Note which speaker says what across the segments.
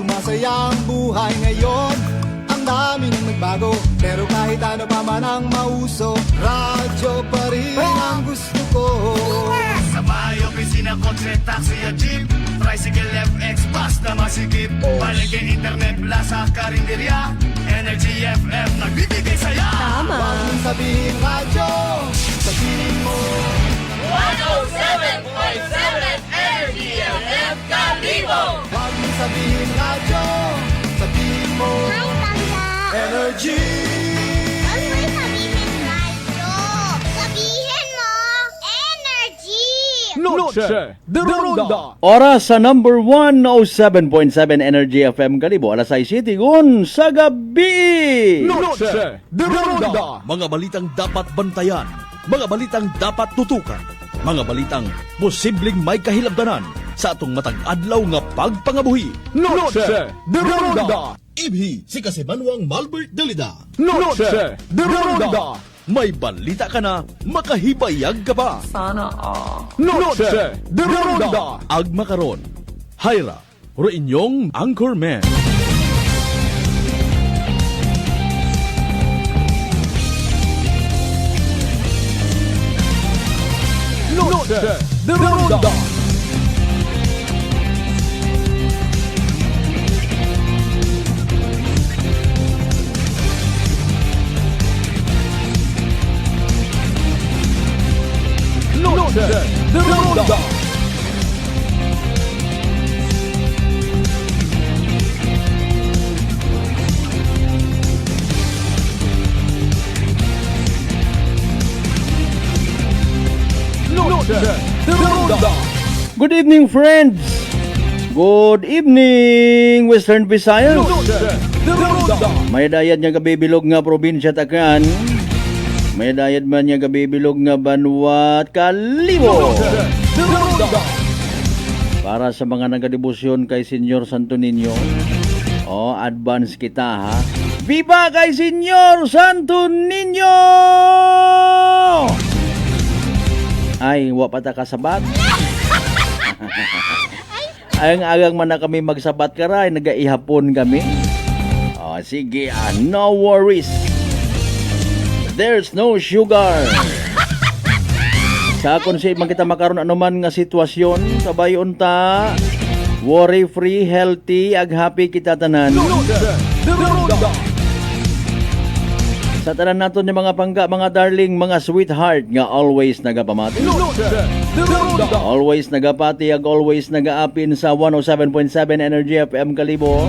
Speaker 1: sumasaya ang buhay ngayon. Ang dami nang nagbago, pero kahit ano pa man ang mauso, radyo pa rin ang gusto ko.
Speaker 2: Sa bahay, opisina, kotse, taxi at jeep, tricycle, FX, bus na masikip, palengke, internet, plaza, karinderya, Energy FM, nagbibigay saya.
Speaker 3: Tama.
Speaker 1: Huwag mong sabihin radyo, sabihin mo
Speaker 4: 107.7 Energy FM Kalibo.
Speaker 1: Huwag mong sabihin radyo, sabihin mo
Speaker 4: Hi, Tanda.
Speaker 1: Energy.
Speaker 4: Huwag mo sabihin radyo. Sabihin mo, energy.
Speaker 1: Noche de Ronda.
Speaker 5: Oras sa number 107.7 Energy FM Kalibo, alas 6:07 sa gabi.
Speaker 1: Noche de Ronda.
Speaker 6: Mga balitang dapat bantayan, mga balitang dapat tutukan, mga balitang posibleng may kahilabdanan sa atong matag adlaw nga pagpangabuhi.
Speaker 1: Noche de Ronda.
Speaker 6: Ibhi si Kasimanwang Malbert Dalida.
Speaker 1: Noche de Ronda.
Speaker 6: May balita ka na, makahibayag ka pa.
Speaker 1: Noche de Ronda.
Speaker 6: Agma karon, Hyra, ro inyong Anchorman.
Speaker 1: Noche de Ronda. Noche de Ronda. Noche de Ronda.
Speaker 5: Good evening, friends. Good evening, Western Visayas.
Speaker 1: Noche de Ronda.
Speaker 5: May dayad nga gabibilog nga probinsya Takan. May dayad man nga gabibilog nga Banwat Kalibo.
Speaker 1: Noche de Ronda.
Speaker 5: Para sa mga nagadebosyon kay Senyor Santo Niño, advance kita ha. Viva kay Senyor Santo Niño! Ay, wapata kasabat. Ay, agang man na kami magsabat karay, nagaihapon kami. Sige, no worries. There's no sugar. Sa akon si man kita makaroon anuman nga sitwasyon, sabay unta, worry free, healthy, ag happy kita tanan.
Speaker 1: Noche de Ronda.
Speaker 5: Sa tanan naton ni mga pangga, mga darling, mga sweetheart nga always nagapamati.
Speaker 1: Noche de Ronda.
Speaker 5: Always nagapati, ag always nagaapin sa 107.7 Energy FM Kalibo.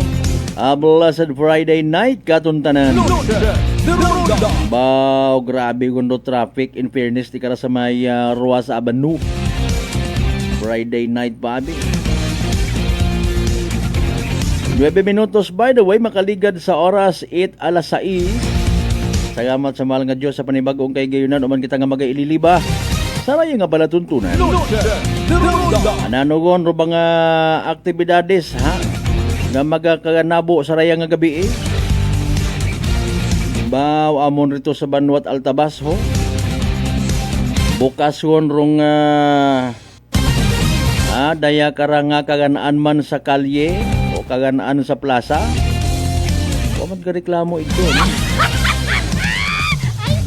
Speaker 5: A blessed Friday night katuntanan.
Speaker 1: Noche de Ronda.
Speaker 5: Bao, grabe gundo traffic. In fairness, di ka na sa may Ruas Avenue. Friday night, babi. 9 minutos, by the way, makaligad sa oras 8 alas 6. Salamat sa mahal nga Diyos sa panibagong kay gayunan. Uman kita nga magaililiba. Saraya nga balatuntunan.
Speaker 1: Noche de Ronda.
Speaker 5: Ananugon ro mga aktibidades, ha? Nga magkakanabo sa raya nga gabi eh. Baw amon rito sa Banwat Altabas ho. Bukason rong daya karanga kaganaan man sa kalye o kaganaan sa plaza. Huwag magreklamo ito. No?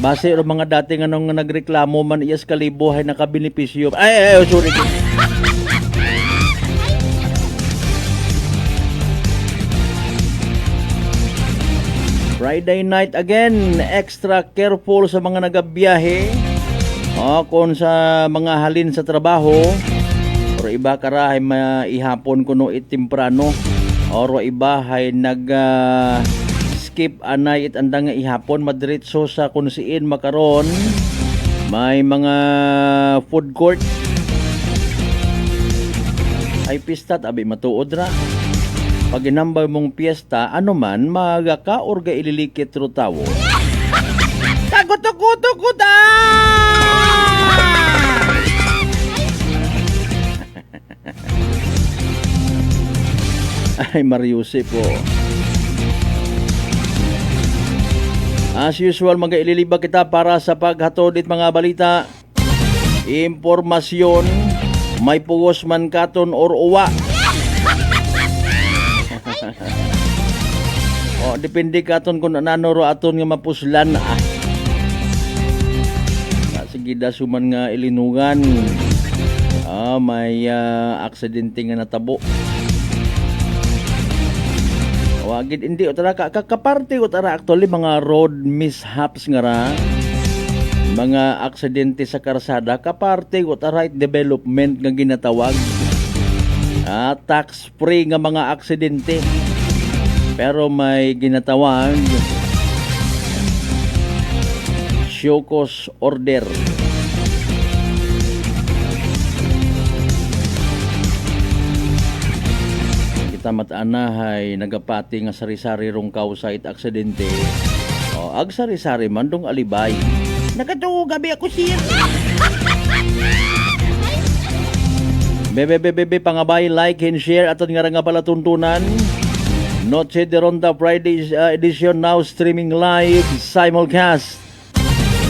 Speaker 5: Base ro mga dating anong nagreklamo man iyas Kalibo ay nakabinipisyo. Ay, sorry. Friday night again, extra careful sa mga nagabiyahe. Kung sa mga halin sa trabaho, or iba karahay maihapon kuno itimprano, or iba hay skip anay itanda nga ihapon madiretso sa kunsiin makaron. May mga food court. Ay pista abi matuod ra. Pag inambay mong piyesta, ano man, magaka or ga ililikit ro tawo. Tagutukutukuta! Ay, Mariuse po. As usual, mag-ililiba kita para sa paghatod it mga balita, impormasyon, may puwos man katon or uwa. O, depende ka aton kung ano ro aton nga mapuslan. Sige dasuman nga ilinugan. May aksidente nga natabo. Wagid hindi utara kakaparte utara actually mga road mishaps nga ra. Mga aksidente sa karsada kaparte utara development nga ginatawag. Tax free nga mga aksidente. Pero may ginatawag show cause order. Kita matanahay nagapati nga sari-sari rong kausa it aksidente. Ag sari-sari man dong alibay. Nakatuo gabi ako siya. Bebe pangabay, like and share aton nga pala tuntunan. Noche de Ronda Friday edition now streaming live simulcast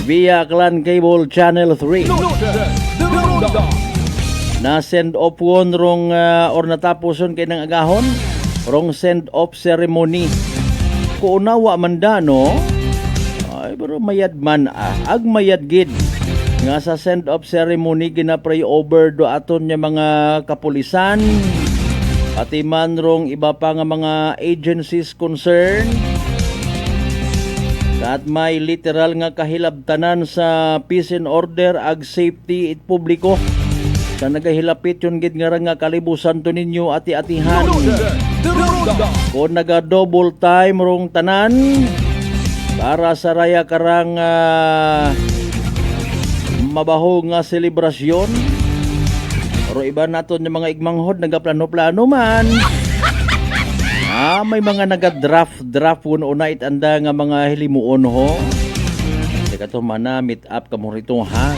Speaker 5: via Clan Cable Channel 3. Na send off won rong or natapuson kay nang agahon rong send off ceremony. Kuunawa man dano ay pero mayad man ag mayad gid nga sa send off ceremony ginapray over do aton nya mga kapulisan pati man rong iba pa nga mga agencies concerned. At may literal nga kahilabtanan sa peace and order ag safety it publiko. Sa nagahilapit yun gid nga kalibusan to ninyo ati-atihan. Kung naga double time rong tanan para sa raya karang mabaho nga selebrasyon. Pero iba naton yung mga igmanghod nagaplano-plano man. May mga naga-draft una itanda nga mga hilimuon ho. Teka to mana meet up ka mo rito ha.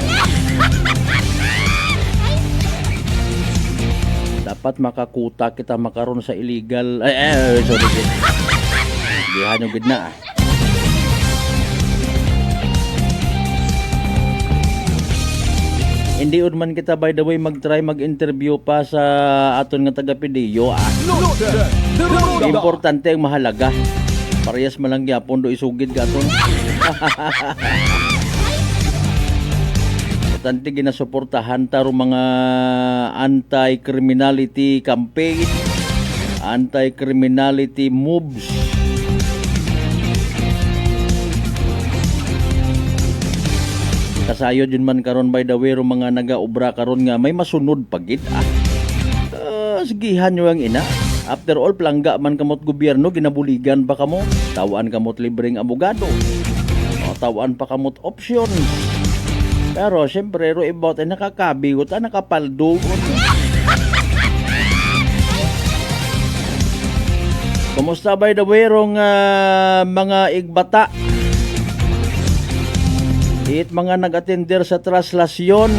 Speaker 5: Dapat makakuta kita makaroon sa illegal sorry. Dihan yung gid na. Hindi man kita by the way mag-try mag-interview pa sa aton nga taga-PDO. Importante ang mahalaga. Parehas man lang gyapon do isugid ka aton. Importante ginasuportahan taro mga anti-criminality campaign, anti-criminality moves. Kasayod yun man karon by the way ro mga nagaobra karon nga may masunod pagit sigihan nyo ang ina. After all plangga man kamot gobyerno ginabuligan pa kamo, tawaan kamot libreng abogado, tawaan pa kamot options. Pero syempre ro about ay nakakabigot nakapaldo. Kumusta by the way rong mga igbata it mga nag-attender sa traslasyon.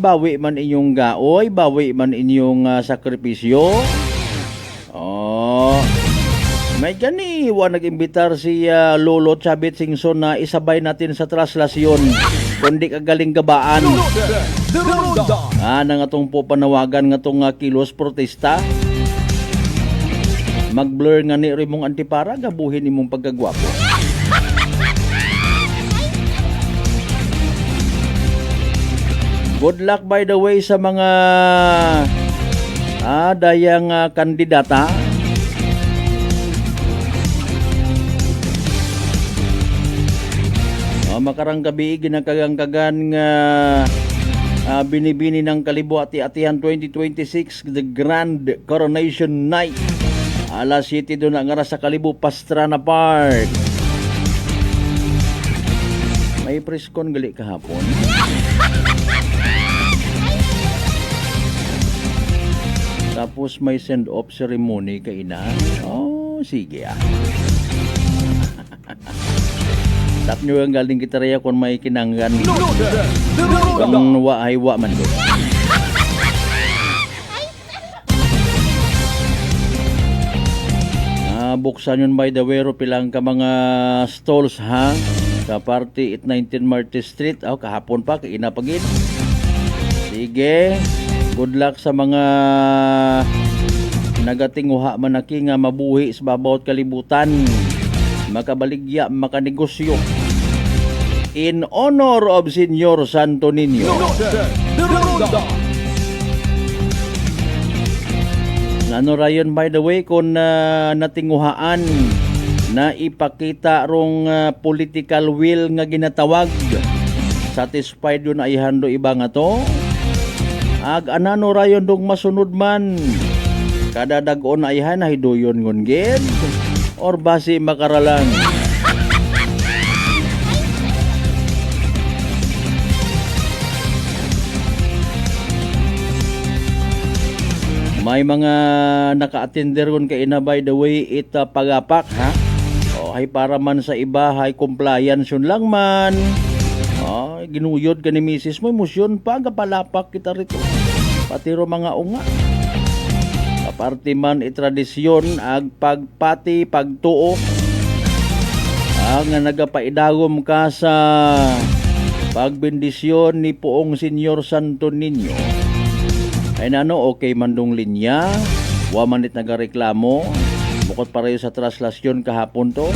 Speaker 5: Bawi man inyong gaoy, bawi man inyong sakripisyo. May gani wa nag-imbitar si Lolo Chabit Singson na isabay natin sa traslasyon. Kundi kagaling gabaan. Nang atong po panawagan nga tong kilos protesta. Mag-blur nga ni rimong antipara gabuhin imong pagkagwapo. Good luck by the way sa mga dayang kandidata. Makarang gabi ginakagangkagan nga binibini ng Kalibo Ati-Atihan 2026 the Grand Coronation Night. Alas 7 doon ang sa Kalibo Pastrana Park. May preskon gali kahapon. Tapos may send-off ceremony kay ina. Sige Tap nyo ang galing kita raya kung may kinanggan. Kung wa ay wa man doon. Buksan yun by the way pilang ka mga stalls ha. Sa party 819 Martes Street. Kahapon pa kay ina pagin. Sige. Good luck sa mga nagatinguha manaki nga mabuhi sa babawt kalibutan, makabaligya, makanegosyo. In honor of Senyor Santo Niño. Ano rayon by the way kung natinguhaan na ipakita rong political will nga ginatawag, satisfied yun ay hando iba nga to. Ag anano rayon dong masunod man, kada dag-on ay hidoyon ngon gid or basi makaralan. May mga naka-attender kon kay na by the way ita pagapak ha. O ay para man sa iba hay compliance yun lang man. O ginuyod ka ni misis mo emosyon pa palapak kita rito. Pati ro mga unga. Aparte man itradisyon ag pagpati pagtuo. Ang nagapaidagom ka sa pagbendisyon ni Poong Senyor Santo Niño. Ay nano, okay mandong linya, wamanit nagareklamo, bukod pareho sa traslasyon kahapon to.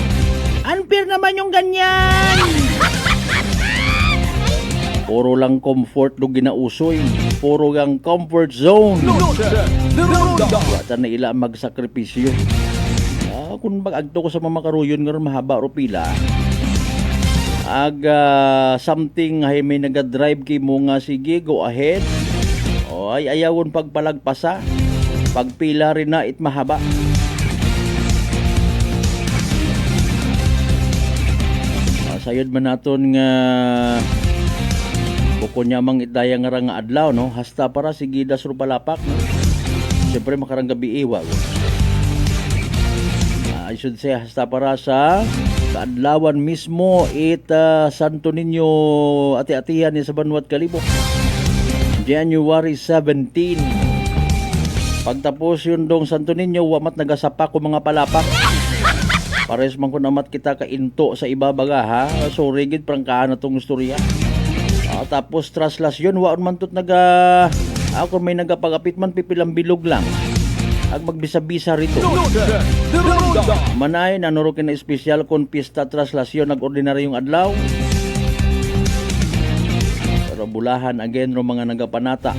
Speaker 5: Unfair naman yung ganyan! Puro lang comfort do ginausoy, puro gang comfort zone. Wata na ila magsakripisyo. Kung mag-agto ko sa mamakaruyon nga ron mahaba o pila, something ay may nagadrive kay mo nga sige, go ahead. O ay ayawon pagpalagpasa, pagpila rin na it mahaba. Sayod man naton nga buko niya mang itdaya nga nga adlaw no, hasta para sige dasro palapak no. Siyempre makarang gabi iwa. I should say hasta para sa kaadlawan mismo Santo Niño ati-atihan ni sa Banwat Kalibok. January 17. Pagtapos yun dong Santo Niño, wamat nagasapak ko mga palapak. Pares man ko namat kita kainto sa ibabaga ha. So rigid prangkaan na tong istorya. Tapos traslasyon, waon man tot ako may nagapagapit man pipilang bilog lang. Ag magbisa-bisa rito. Manay nanurukin na espesyal kon pista traslasyon nag-ordinaryong adlaw. Bulahan again ro mga nagapanata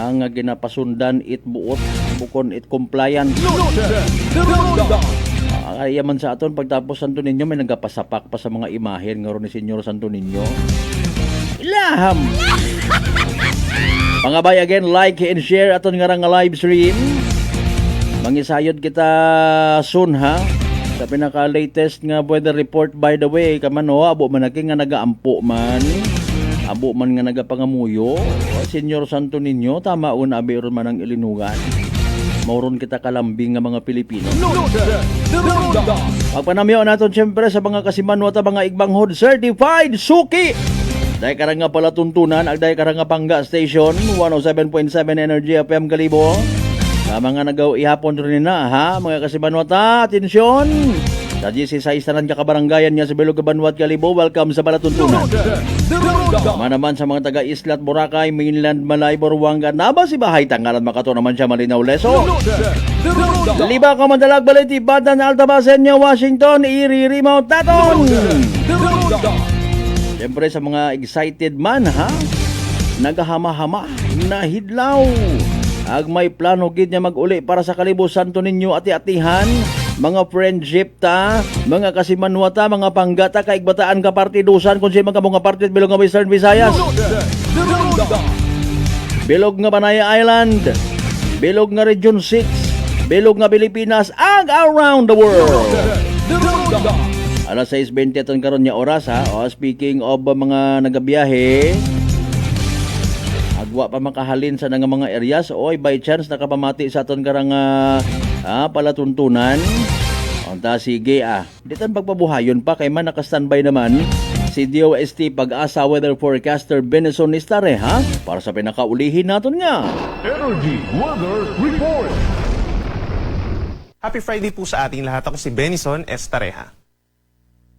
Speaker 5: ang ginapasundan it buot bukon it compliant. Kaya man sa aton pagtapos Santo Niño may nagapasapak pa sa mga imahen nga ro ni Senyor Santo Niño. Ilaham. Mga bay again, like and share aton nga live stream. Mangisayod kita soon ha sa pinaka latest nga weather report by the way kaman abo man nga nagaampo man. Abo man nga nagapangamuyo, Senyor Santo Niño, tama una abiron man ang ilinugan. Mauron kita kalambing nga mga Pilipino. Pagpanamyo naton siyempre sa mga kasimanwa ta mga igbanghod certified suki. Dahil karang nga pala tuntunan, ag dahil karang nga pangga station, 107.7 Energy FM Kalibo. Sa mga nagaw ihapon rin na ha, mga kasimanwa ta, atensyon. Sa GC6 tanan kakabaranggayan niya sa Bilog Banwat Kalibo, welcome sa Balatuntunan. Naman sa mga taga-Islat, Boracay, Mainland, Malay, Boruanga, Naba, si Bahay, Tangalan, Makato naman siya, Malinaw, Leso. Liba ka Mandalag, Baliti, Badan, Altabasenya, Washington, Iriri, Mount Taton. Siyempre sa mga excited man ha, nagahama-hama, nahidlaw. Ag may plano gid niya mag-uli para sa Kalibo Santo Niño ati-atihan. Mga friendship ta, mga kasimanwata, mga panggata, kaigbataan ka partidusan kung siya mga mga partit bilog nga Western Visayas. Bilog nga Banaya Island, bilog nga Region 6, bilog nga Pilipinas, ag around the world. Alas 6:20 aton karon nya oras ha. Speaking of mga nagabiyahe, agwa pa makahalin sa mga areas oy by chance nakapamati sa aton karang palatuntunan. Onta sige ditan pagpabuhayon pa kay man naka-standby naman si DOST Pag-asa weather forecaster Benison Estareha para sa pinakaulihin naton nga
Speaker 6: Energy Weather Report.
Speaker 3: Happy Friday po sa ating lahat. Ako si Benison Estareha.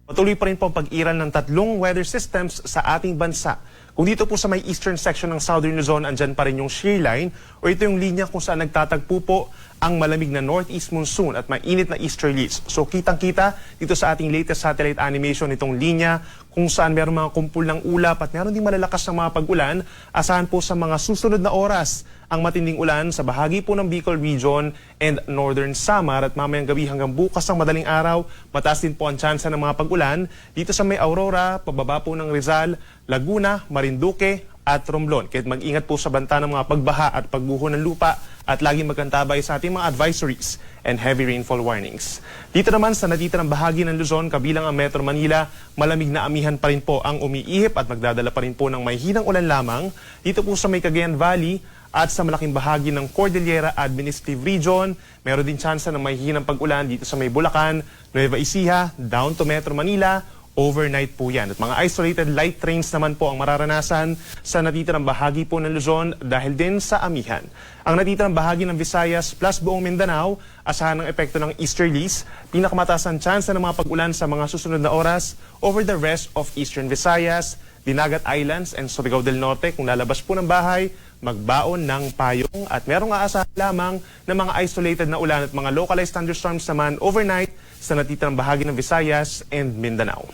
Speaker 3: Patuloy pa rin po ang pag-iral ng tatlong weather systems sa ating bansa. Kung dito po sa may eastern section ng Southern Luzon, andyan pa rin yung shear line o ito yung linya kung saan nagtatagpo po ang malamig na northeast monsoon at mainit na easterlies. So kitang-kita dito sa ating latest satellite animation itong linya kung saan meron mga kumpul ng ulap at meron din malalakas na mga pag-ulan. Asahan po sa mga susunod na oras ang matinding ulan sa bahagi po ng Bicol Region and Northern Samar at mamayang gabi hanggang bukas ng madaling araw. Mataas din po ang tsansa ng mga pag-ulan dito sa may Aurora, pababa po ng Rizal, Laguna, Marinduque at Romblon. Kaya mag-ingat po sa banta ng mga pagbaha at pagguho ng lupa at laging magkantabay sa ating mga advisories and heavy rainfall warnings. Dito naman sa natitirang bahagi ng Luzon, kabilang ang Metro Manila, malamig na amihan pa rin po ang umiihip at magdadala pa rin po ng may hinang ulan lamang. Dito po sa may Cagayan Valley at sa malaking bahagi ng Cordillera Administrative Region, meron din tsansa ng may hinang pag-ulan dito sa may Bulacan, Nueva Ecija, down to Metro Manila. Overnight po yan. At mga isolated light rains naman po ang mararanasan sa natitirang bahagi po ng Luzon dahil din sa amihan. Ang natitirang bahagi ng Visayas plus buong Mindanao, asahan ng epekto ng easterlies, pinakamataas ang tsansa ng mga pag-ulan sa mga susunod na oras over the rest of eastern Visayas, Dinagat Islands and Surigao del Norte. Kung lalabas po ng bahay, magbaon ng payong at merong aasahan lamang ng mga isolated na ulan at mga localized thunderstorms naman overnight sa natitirang bahagi ng Visayas and Mindanao.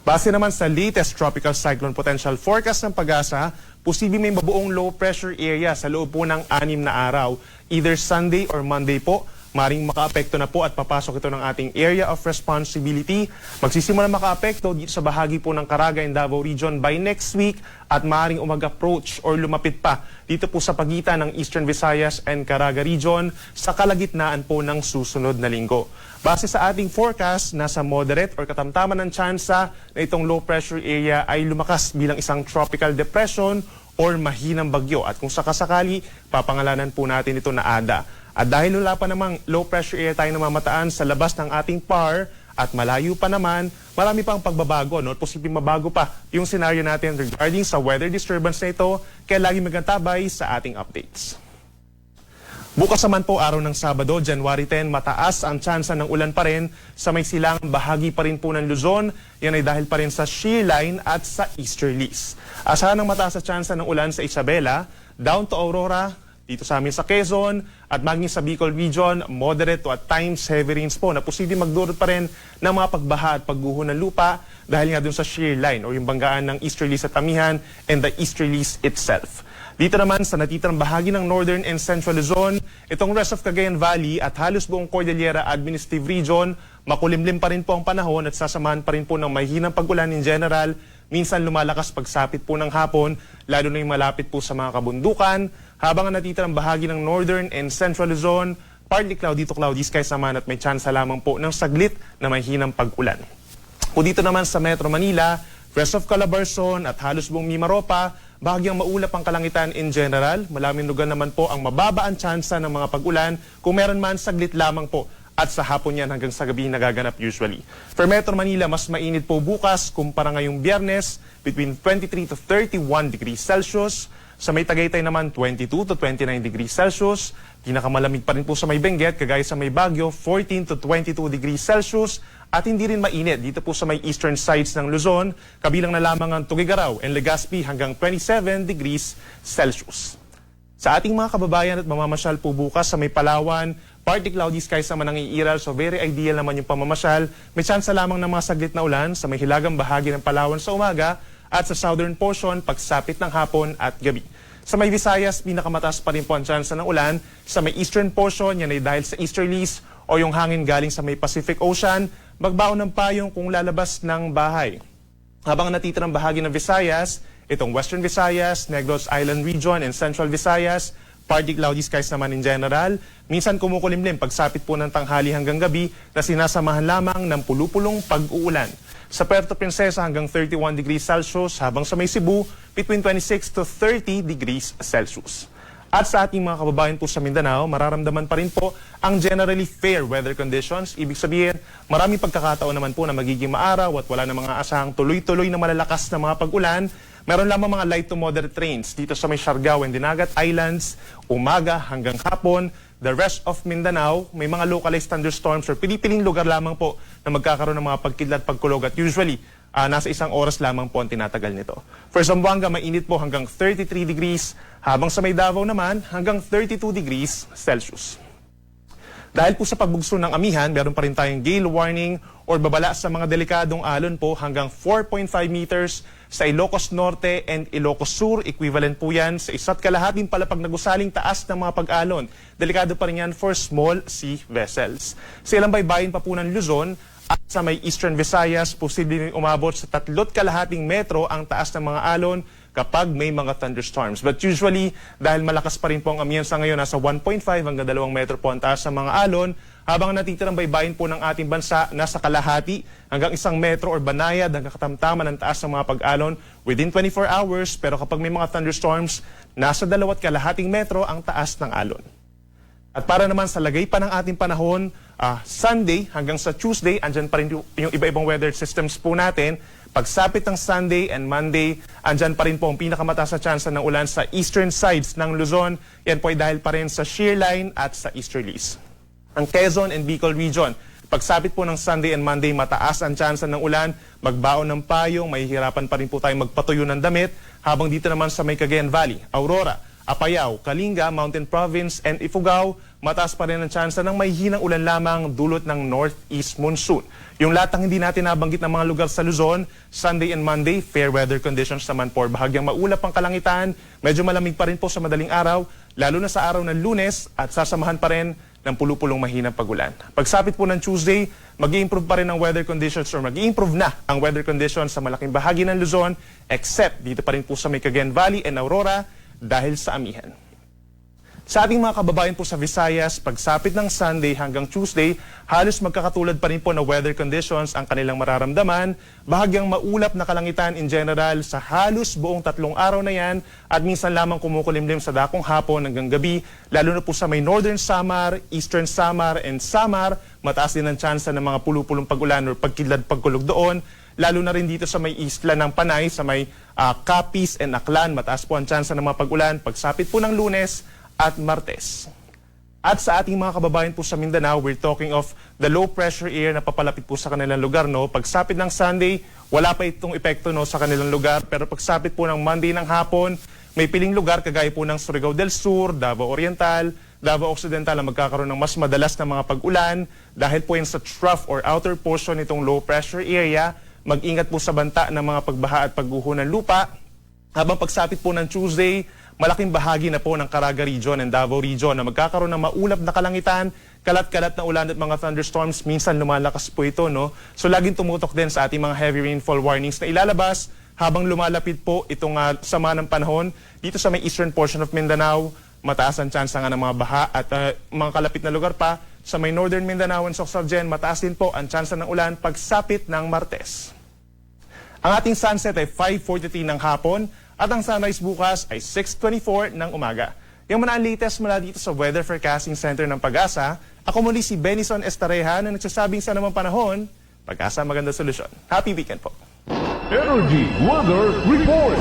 Speaker 3: Base naman sa latest tropical cyclone potential forecast ng PAGASA, posibleng may mabuong low pressure area sa loob po ng 6 na araw. Either Sunday or Monday po, maring makaapekto na po at papasok ito ng ating area of responsibility. Magsisimula makaapekto dito sa bahagi po ng Caraga and Davao Region by next week at maring umag-approach or lumapit pa dito po sa pagitan ng Eastern Visayas and Caraga Region sa kalagitnaan po ng susunod na linggo. Base sa ating forecast, nasa moderate or katamtaman ng tsansa na itong low pressure area ay lumakas bilang isang tropical depression or mahinang bagyo. At kung sakasakali, papangalanan po natin ito na ADA. At dahil wala pa namang low pressure area tayo namamataan sa labas ng ating PAR at malayo pa naman, marami pang pagbabago, no? Posibleng mabago pa yung scenario natin regarding sa weather disturbance na ito, kaya lagi magkantabay sa ating updates. Bukas naman po araw ng Sabado, January 10, mataas ang tsansa ng ulan pa rin sa may silangang bahagi pa rin po ng Luzon. Yan ay dahil pa rin sa shear line at sa easterlies. Asahan ng mataas na tsansa ng ulan sa Isabela, down to Aurora, dito sa amin sa Quezon, at maging sa Bicol Region, moderate to at times heavy rains po na posibleng magdurot pa rin ng mga pagbaha at pagguho ng lupa dahil nga dun sa shear line o yung banggaan ng easterlies at amihan and the easterlies itself. Dito naman sa natitirang bahagi ng Northern and Central Luzon, itong rest of Cagayan Valley at halos buong Cordillera Administrative Region, makulimlim pa rin po ang panahon at sasamahan pa rin po ng mahinang pag-ulan in general. Minsan lumalakas pagsapit po ng hapon, lalo na yung malapit po sa mga kabundukan. Habang ang natitirang bahagi ng Northern and Central Luzon, partly cloudy to cloudy skies naman at may tsansa lamang po ng saglit na mahinang pag-ulan. Kung dito naman sa Metro Manila, rest of Calabarzon at halos buong Mimaropa, bahagyang maulap ang kalangitan in general. Malaming lugar naman po ang mababa ang tsansa ng mga pag-ulan. Kung meron man, saglit lamang po. At sa hapon yan hanggang sa gabi nagaganap usually. For Metro Manila, mas mainit po bukas kumpara ngayong Biyernes, between 23 to 31 degrees Celsius. Sa may Tagaytay naman, 22 to 29 degrees Celsius. Pinakamalamig pa rin po sa may Benguet, kagaya sa may Baguio, 14 to 22 degrees Celsius. At hindi rin mainit dito po sa may eastern sides ng Luzon, kabilang na lamang ang Tuguegarao and Legazpi hanggang 27 degrees Celsius. Sa ating mga kababayan at mamamasyal po bukas sa may Palawan, partly cloudy skies naman ang iiral, so very ideal naman yung pamamasyal. May tsansa lamang ng mga saglit na ulan sa may hilagang bahagi ng Palawan sa umaga at sa southern portion pagsapit ng hapon at gabi. Sa may Visayas, pinakamataas pa rin po ang tsansa ng ulan. Sa may eastern portion, yan ay dahil sa easterlies o yung hangin galing sa may Pacific Ocean, magbaon ng payong kung lalabas ng bahay. Habang natitirang bahagi ng Visayas, itong Western Visayas, Negros Island Region, and Central Visayas, partly cloudy skies naman in general. Minsan kumukulimlim pagsapit po ng tanghali hanggang gabi na sinasamahan lamang ng pulupulong pag-uulan. Sa Puerto Princesa hanggang 31 degrees Celsius, habang sa may Cebu, between 26 to 30 degrees Celsius. At sa ating mga kababayan po sa Mindanao, mararamdaman pa rin po ang generally fair weather conditions. Ibig sabihin, maraming pagkakataon naman po na magiging maaraw at wala na mga asahang tuloy-tuloy na malalakas na mga pag-ulan. Meron lamang mga light to moderate rains dito sa may Siargao and Dinagat Islands, umaga hanggang hapon. The rest of Mindanao, may mga localized thunderstorms or pinipiling lugar lamang po na magkakaroon ng mga pagkidlat, pagkulog at usually nasa 1 oras lamang po ang tinatagal nito. For Zamboanga, mainit po hanggang 33 degrees, habang sa may Davao naman hanggang 32 degrees Celsius. Dahil po sa pagbugso ng amihan, meron pa rin tayong gale warning or babala sa mga delikadong alon po hanggang 4.5 meters sa Ilocos Norte and Ilocos Sur. Equivalent po yan sa 1.5 palapag na gusaling taas ng mga pag-alon. Delikado pa rin yan for small sea vessels. Sa ilang baybayin pa po ng Luzon, at sa may Eastern Visayas, posible rin umabot sa 3.5 metro ang taas ng mga alon kapag may mga thunderstorms. But usually, dahil malakas pa rin po ang amihan sa ngayon, nasa 1.5 hanggang 2 metro po ang taas ng mga alon, habang natitirang baybayin po ng ating bansa, nasa kalahati hanggang 1 metro or banayad hanggang katamtaman ang taas ng mga pag-alon within 24 hours. Pero kapag may mga thunderstorms, nasa 2.5 metro ang taas ng alon. At para naman sa lagay pa ng ating panahon, Sunday hanggang sa Tuesday, andyan pa rin yung iba-ibang weather systems po natin. Pagsapit ng Sunday and Monday, andyan pa rin po ang pinakamataas na tsansa ng ulan sa eastern sides ng Luzon. Yan po ay dahil pa rin sa shear line at sa easterlies. Ang Quezon and Bicol region, pagsapit po ng Sunday and Monday, mataas ang tsansa ng ulan, magbaon ng payong, mahihirapan pa rin po tayong magpatuyo ng damit. Habang dito naman sa may Cagayan Valley, Aurora, Apayao, Kalinga, Mountain Province, and Ifugao, mataas pa rin ang tsansa ng may hinang ulan lamang dulot ng northeast monsoon. Yung lahat ng hindi natin nabanggit ng mga lugar sa Luzon, Sunday and Monday, fair weather conditions naman po. Bahagyang maulap ang kalangitan, medyo malamig pa rin po sa madaling araw, lalo na sa araw ng Lunes, at sasamahan pa rin ng pulupulong mahinang pagulan. Pagsapit po ng Tuesday, mag-i-improve pa rin ang weather conditions or mag-i-improve na ang weather conditions sa malaking bahagi ng Luzon, except dito pa rin po sa may Cagayan Valley and Aurora, dahil sa amihan. Sa ating mga kababayan po sa Visayas, pagsapit ng Sunday hanggang Tuesday, halos magkakatulad pa rin po na weather conditions ang kanilang mararamdaman. Bahagyang maulap na kalangitan in general sa halos buong 3 araw na yan at minsan lamang kumukulimlim sa dakong hapon hanggang gabi, lalo na po sa may Northern Samar, Eastern Samar, and Samar. Mataas din ang tsansa ng mga pulupulong pag-ulan o pagkidlad pagkulog doon. Lalo na rin dito sa may isla ng Panay, sa may Capiz and Aklan, mataas po ang tsansa ng mga pag-ulan, pagsapit po ng Lunes at Martes. At sa ating mga kababayan po sa Mindanao, we're talking of the low pressure air na papalapit po sa kanilang lugar. No? Pagsapit ng Sunday, wala pa itong epekto no, sa kanilang lugar, pero pagsapit po ng Monday ng hapon, may piling lugar kagaya po ng Surigao del Sur, Davao Oriental, Davao Occidental ang magkakaroon ng mas madalas na mga pag-ulan dahil po yan sa trough or outer portion nitong low pressure area. Mag-ingat po sa banta ng mga pagbaha at pagguho ng lupa. Habang pagsapit po ng Tuesday, malaking bahagi na po ng Caraga region and Davao region na magkakaroon ng maulap na kalangitan, kalat-kalat na ulan at mga thunderstorms. Minsan lumalakas po ito, no? So laging tumutok din sa ating mga heavy rainfall warnings na ilalabas habang lumalapit po itong sama ng panahon. Dito sa may eastern portion of Mindanao, mataas ang tsansa nga ng mga baha at mga kalapit na lugar pa. Sa may northern Mindanao and Sorsogon, mataas din po ang tsansa ng ulan pagsapit ng Martes. Ang ating sunset ay 5:43 ng hapon at ang sunrise bukas ay 6:24 ng umaga. Yung mga latest mula dito sa Weather Forecasting Center ng Pag-asa, ako muli si Benison Estareja na nagsasabing sa namang panahon, Pag-asa maganda solusyon. Happy weekend po.
Speaker 7: Energy Weather Report.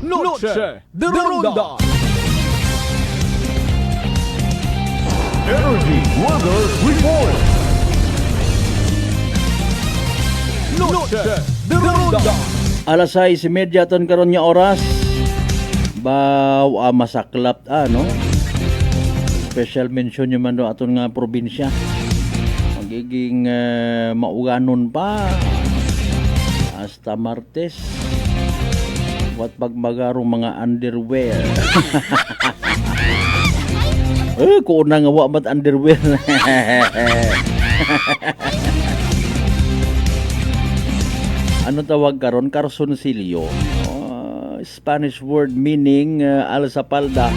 Speaker 7: Noche de Ronda. Energy Weather Report. Noche de Ronda.
Speaker 5: Alas 6:30 ton karon nga oras. Baw masaklap no? Special mention yung man do aton nga probinsya. Magiging mauganon pa hasta Martes. Wat pagmagarong mga underwear. Ko na nga wa mat underwear. Ano tawag karon? Carsoncillo. Spanish word meaning alsapalda.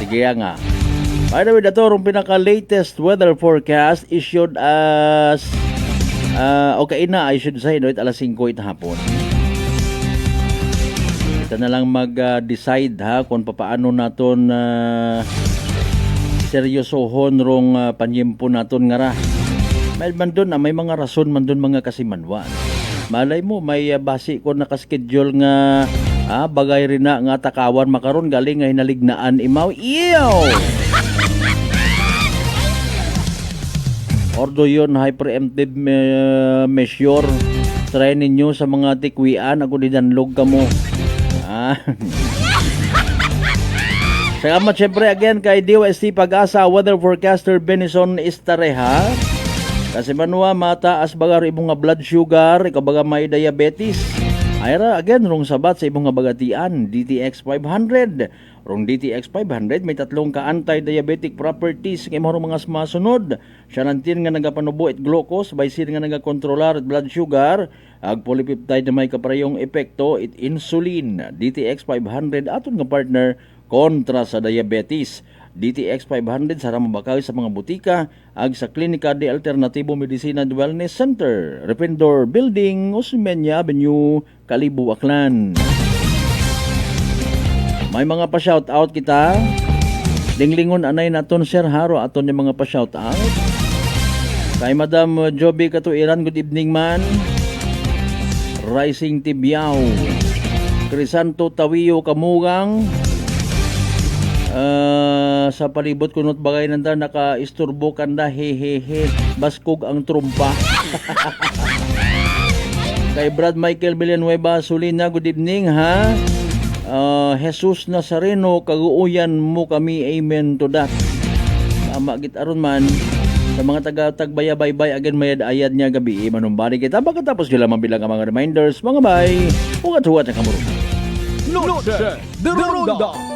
Speaker 5: Sige nga. By the way, dato rong pinaka-latest weather forecast issued as okay na, I should say, no, alas 5 hapon. Kita na lang mag-decide ha kung paano naton seryosohon rong panyempo naton nga ra. May man doon may mga rason man doon mga kasimanwan. Malay mo may basi ko nakaschedule nga bagay rin na nga takawan makaron galing nga hinalignaan imaw. Ew! Ordo yun, high preemptive measure. Try ninyo sa mga tikwian. Ako dinanlog ka mo. Salamat syempre again kay DOST Pag-asa Weather Forecaster Benison Istareha. Kasi manwa mataas baga imong nga blood sugar, ikaw baga may diabetes. Ayra again rong sabat sa imong nga bagatian, DTX 500. Rong DTX 500 may tatlong ka anti-diabetic properties ng imong mga masunod. Siyanantin nga nagapanubo at glucose, baysin nga nagakontrolar at blood sugar, ag polypeptide na may kaparehong epekto it insulin. DTX 500 aton nga partner kontra sa diabetes. DTX 500 sa mabakaw sa mga butika ag sa Klinika de Alternativo Medicina and Wellness Center, Rependor Building, Osmeña Avenue, Kalibo, Aklan. May mga pa-shoutout kita. Linglingon anay naton Sir Haro aton yung mga pa-shoutout. Kay Madam Joby Katuiran, good evening man. Rising Tibiao. Crisanto Tawiyo Kamugang. Sa palibot kunot bagay nanda naka-isturbo kanda hehehe. Baskog ang trumpa. Kay Brad Michael Villanueva Sulina, good evening ha. Jesus Nazareno, kaguuyan mo kami, amen to that. Tama git aron man sa mga taga-tagbaya-baybay again mayad ayad niya gabi manumbari kita pagkatapos sila mabilang ang mga reminders mga bay ugat-ugat ang kamuro.
Speaker 7: Noche de Ronda.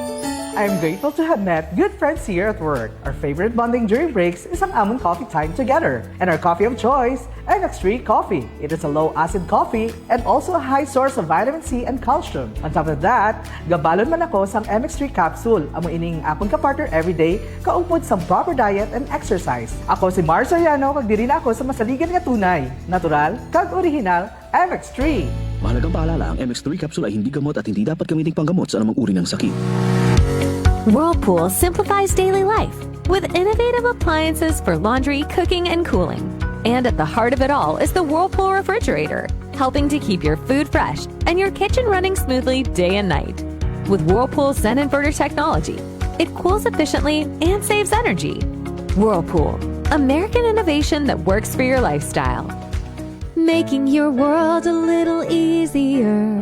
Speaker 8: I'm grateful to have met good friends here at work. Our favorite bonding during breaks is ang amon coffee time together. And our coffee of choice, MX3 Coffee. It is a low-acid coffee and also a high source of vitamin C and calcium. On top of that, gabalon man ako sang MX3 capsule. Amo ining akong kapartner everyday, kaupod sa proper diet and exercise. Ako si Mars Soriano, kag diri na ako sa masaligan nga tunay, natural, kag original, MX3.
Speaker 9: Mahalagang paalala, ang MX3 capsule ay hindi gamot at hindi dapat gamiting panggamot sa anumang uri ng sakit.
Speaker 10: Whirlpool simplifies daily life with innovative appliances for laundry, cooking, and cooling. And at the heart of it all is the Whirlpool refrigerator, helping to keep your food fresh and your kitchen running smoothly day and night. With Whirlpool's Zen inverter technology, it cools efficiently and saves energy. Whirlpool, American innovation that works for your lifestyle. Making your world a little easier.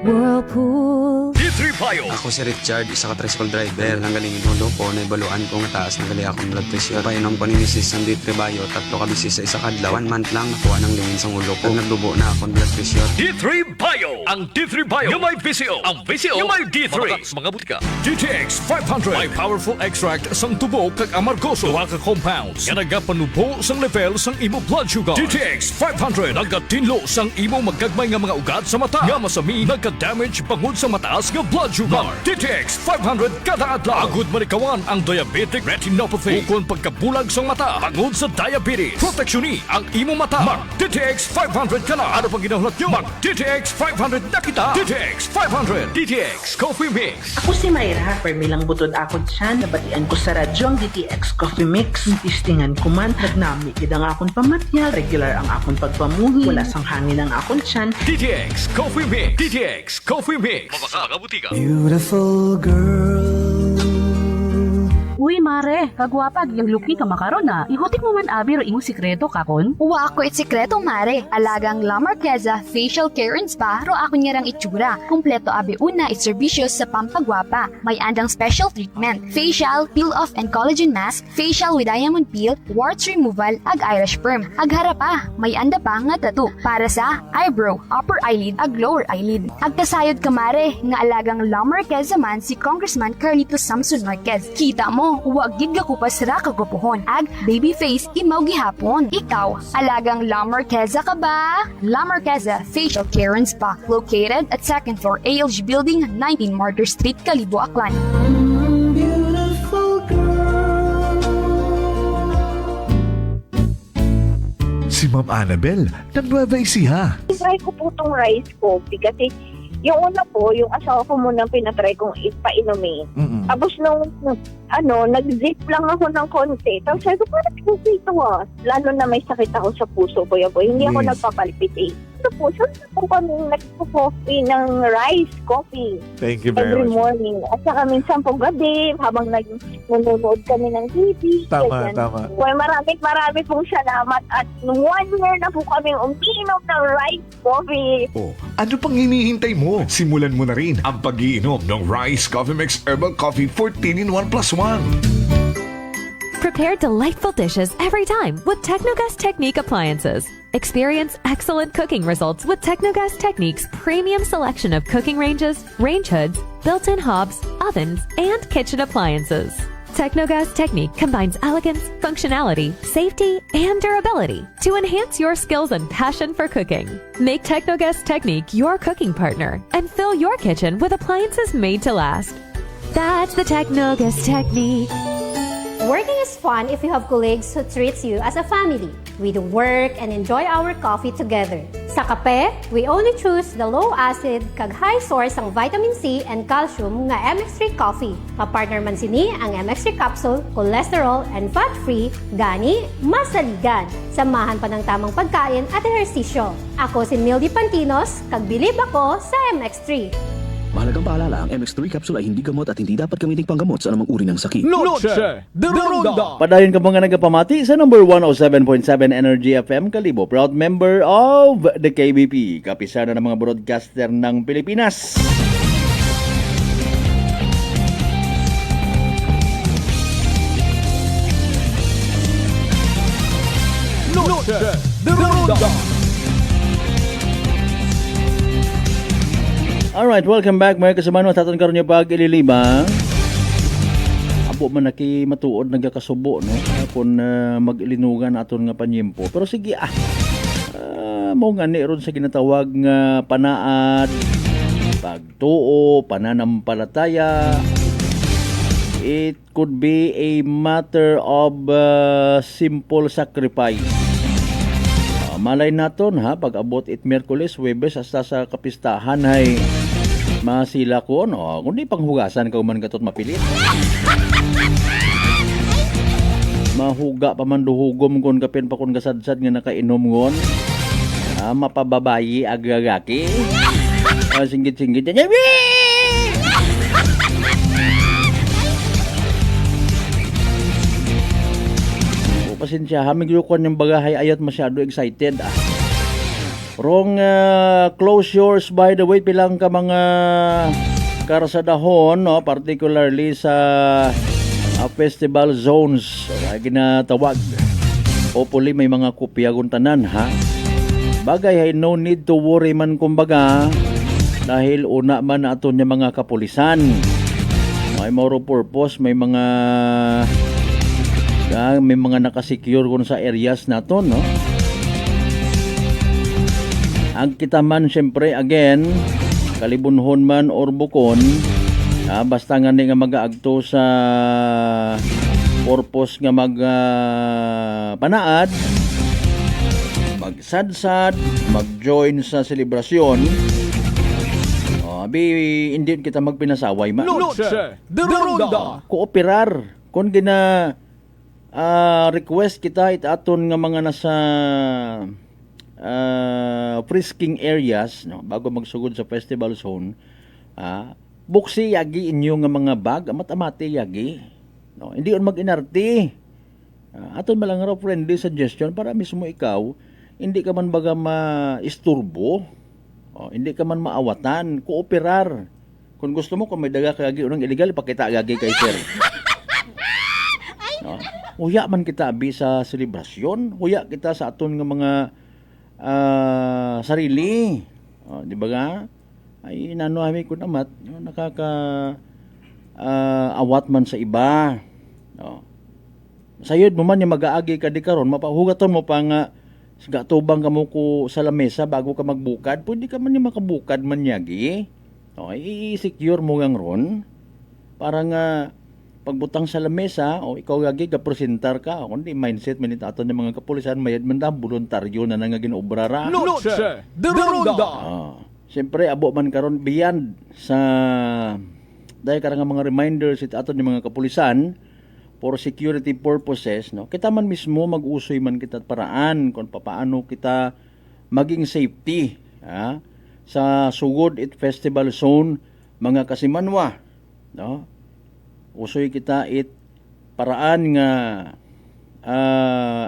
Speaker 10: Whirlpool.
Speaker 6: D3 Bio.
Speaker 11: Ako si Richard, isa ka tricycle driver. Nanggaling inulo ko, naibaluan ko nga taas nagali akong blood pressure. Painom ko ni Mrs. ng D3 Bio, 3 ka bisis sa isa kadlaw. 1 month lang nakuha ng lingin sa ulo ko. Nagdubo na akong blood pressure.
Speaker 6: D3 Bio. Ang D3 Bio yung may VCO. Ang VCO yung may D3. Sa mga butika. GTX 500. May powerful extract sang tubo kag amargoso. Duha ka compounds. Nga nagapanubo sang level sang imo blood sugar. GTX 500. Nagatinlo sang imo magkagmay nga mga ugat sa mata. Nga masami nagka-damage pangod sa mataas nga blood sugar. GTX 500 kada adlaw. Agud manikawan ang diabetic retinopathy. Ukon pagkabulag sa mata pangod sa diabetes. Proteksyon ni ang imo mata. Mag GTX 500 ka na. Ano pang ginahulat nyo? Mag GTX 500 na kita. GTX 500. GTX Coffee Mix.
Speaker 12: Ako si Mayra. Permilang butod ako dyan. Nabatian ko sa radyo ang GTX Coffee Mix. Tistingan ko man. Nagnami kidang akong pamatyal. Regular ang akong pagpamuhi. Wala sang hangin ang akong tiyan.
Speaker 6: GTX Coffee Mix. GTX Coffee Mix. Mabaka mga butika.
Speaker 1: Beautiful girl.
Speaker 13: Uy, mare, kagwapag, yung luki ka makaron na. Ihutik mo man abi ro imong sikreto kakon.
Speaker 4: Uwa ako it sikreto, mare. Alagang La Marqueza Facial Care and Spa, ro ako niyarang itsura. Kumpleto abi una itserbisyos sa pampagwapa. May andang special treatment. Facial, peel-off and collagen mask, facial with diamond peel, warts removal, ag eyelash perm. Ag harapa, may anda pa nga tattoo. Para sa eyebrow, upper eyelid, ag lower eyelid. Ag kasayod ka, mare, nga alagang La Marqueza man si Congressman Carlito Samson Marquez. Kita mo, huwag gidga ko pa sira kagupuhon. Ag baby face imaw gihapon. Ikaw, alagang La Marqueza ka ba? La Marqueza Facial Care and Spa, located at 2nd floor ALG Building, 19 Martyr Street, Kalibo, Aklan.
Speaker 1: Beautiful girl.
Speaker 7: Si Ma'am Annabel, nag-Nueva Ecija.
Speaker 14: Try ko po itong rice coffee kasi yung una po, yung asawa ko muna pinatry kong ipainumin. Tapos nung nag-zip lang ako ng konti. Tapos sabi ko, parang kasi ito Lalo na may sakit ako sa puso, Kuya Boy. Hindi ako nagpapalpitate. po, sure na po kami nagpo-coffee ng rice coffee.
Speaker 7: Thank you
Speaker 14: Every
Speaker 7: very much.
Speaker 14: morning. At saka minsan po gabi, habang nanonood kami ng TV.
Speaker 7: Tama,
Speaker 14: ganyan.
Speaker 7: tama.
Speaker 14: Well, marami pong salamat. At 1 year na po kami umiinom ng rice coffee.
Speaker 7: Oh, ano pang hinihintay mo? Simulan mo na rin ang pag-iinom ng Rice Coffee Mix Herbal Coffee 14-in-1 + 1.
Speaker 10: Prepare delightful dishes every time with Technogas Technique appliances. Experience excellent cooking results with Technogas Technique's premium selection of cooking ranges, range hoods, built-in hobs, ovens, and kitchen appliances. Technogas Technique combines elegance, functionality, safety, and durability to enhance your skills and passion for cooking. Make Technogas Technique your cooking partner and fill your kitchen with appliances made to last. That's the Technogas Technique.
Speaker 15: Working is fun if you have colleagues who treats you as a family. We do work and enjoy our coffee together. Sa kape, we only choose the low-acid kag high source ang vitamin C and calcium nga MX3 coffee. Mapartner man sini ang MX3 capsule, cholesterol and fat-free, gani, masaligan. Samahan pa ng tamang pagkain at ehersisyo. Ako si Mildy Pantinos, kag bilib ako sa MX3.
Speaker 9: Mahalagang paalala, ang MX3 capsule ay hindi gamot at hindi dapat gamiting panggamot sa anumang uri ng sakit.
Speaker 5: Noche de Ronda. Padayon ka mga nagapamati sa number 107.7 Energy FM Kalibo. Proud member of the KBP. Kapisana ng mga broadcaster ng Pilipinas.
Speaker 7: Noche de Ronda.
Speaker 5: Alright, welcome back mga kasamano. Taton karon niyo pag ililima. Abo man naki matuod nagakasubo no. Kung mag-ilinugan aton nga panyempo. Pero sige mo nga ni ron sa ginatawag nga panaad, pagtuo, pananampalataya. It could be a matter of simple sacrifice. Malay naton ha, pag abot it Miyerkules, Huwebes, hasta sa kapistahan ay masila ko, no? Kundi panghugasan ka man katot mapilit. Mahuga pa man duhugom kon kapin pa kon kasadsad nga nakainom ngon. Mapababayi agagaki. Singgit-singgit. Pasensya, hamiglukan yung bagahay ayat masyado excited. Wrong closures by the way, pilang ka mga karasadahon, no? Particularly sa festival zones ginatawag. Hopefully may mga kopya guntanan ha. Bagay ay no need to worry man kumbaga dahil una man aton yung mga kapulisan. May more purpose, may mga nakasecure kung sa areas nato, no? Ang kita man syempre again kalibunhon man or bukon, basta nga nga mag-aagto sa purpose nga panaad, magsadsad, mag-join sa selebrasyon. Hindi kita magpinasaway man.
Speaker 7: Noche de Ronda.
Speaker 5: Kooperar kung gina request kita itaton nga mga nasa frisking areas, no, bago magsugod sa festival zone, buksi yagi inyo nga mga bag amat-amate yagi, no, hindi on mag-inarte, aton malang raw friendly suggestion para mismo ikaw hindi ka man baga maisturbo, hindi ka man maawatan, kooperar. Kung gusto mo, kung may daga kagi unang illegal, pakita gagi kay sir. No? Huya man kita abi sa selebrasyon, huya kita sa aton nga mga sarili. Di ba nga? Ay nanuhami ko namat, nakaka awat man sa iba. No? Sayod mo man yung mag-aagi ka di karon, mapahugaton mo pa nga gatubang ka mo ko sa lamesa bago ka magbukad, pwede ka man yung makabukad man yagi. No? I-secure mo gang ron para nga pagbutang sa lamesa o ikaw gagi gapresentar ka kundi mindset man itaton ng mga kapulisan mayad man dam voluntaryo na nga ginobrara.
Speaker 7: Noche de Ronda.
Speaker 5: Siyempre abo man karon beyond sa dahil karang mga reminders itaton ng mga kapulisan for security purposes, no, kita man mismo mag-usoy man kita paraan kung paano kita maging safety sa sugod it festival zone mga kasimanwa, no? Usoy kita it paraan nga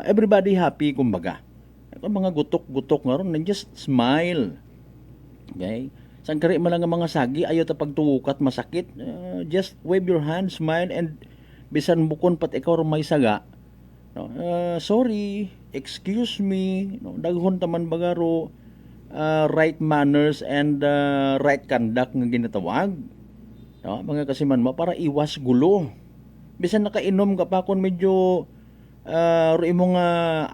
Speaker 5: everybody happy kumbaga. Kung mga gutok-gutok nga ron, just smile. Okay? San kari man lang ang mga sagi, ayaw ta pagtuukat masakit. Just wave your hand, smile, and bisan bukon pat ikaw ron may saga. No? Sorry, excuse me. No? Daghon taman bagaro right manners and right conduct nga ginatawag. No? Mga kasimanwa, para iwas gulo. Bisan nakainom ka pa kung medyo imong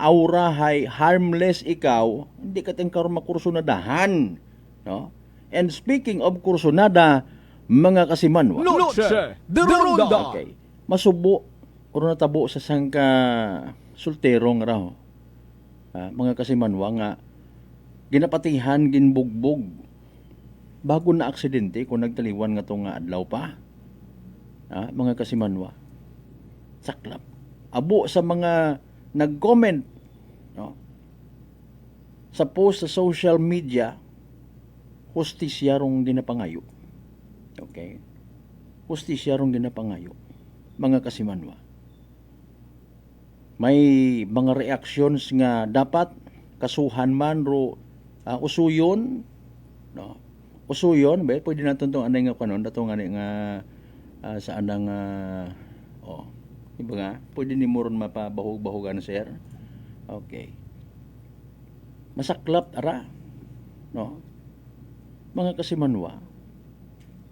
Speaker 5: aura hay harmless ikaw, hindi ka tayong karoon makursunadahan, no? And speaking of kursunada, mga kasimanwa,
Speaker 6: Noche de Ronda.
Speaker 5: okay, masubo o natabo sa sangka sulterong raw, mga kasimanwa nga ginapatihan, ginbugbog bago na aksidente kung nagtaliwan nga itong adlaw pa, mga kasimanwa, saklap. Abo sa mga nag-comment, no, sa post sa social media, hustisya rong ginapangayo. Okay? Hustisya rong ginapangayo. Mga kasimanwa. May mga reactions nga dapat kasuhan man ro usuyon, no? Usuyon, ba pwede naton tong anay nga kanon, datong anay nga sa anang diba nga? Pwede ni moron mapabahog-bahogan, sir. Okay. Masaklap, ara. No? Mga kasimanwa.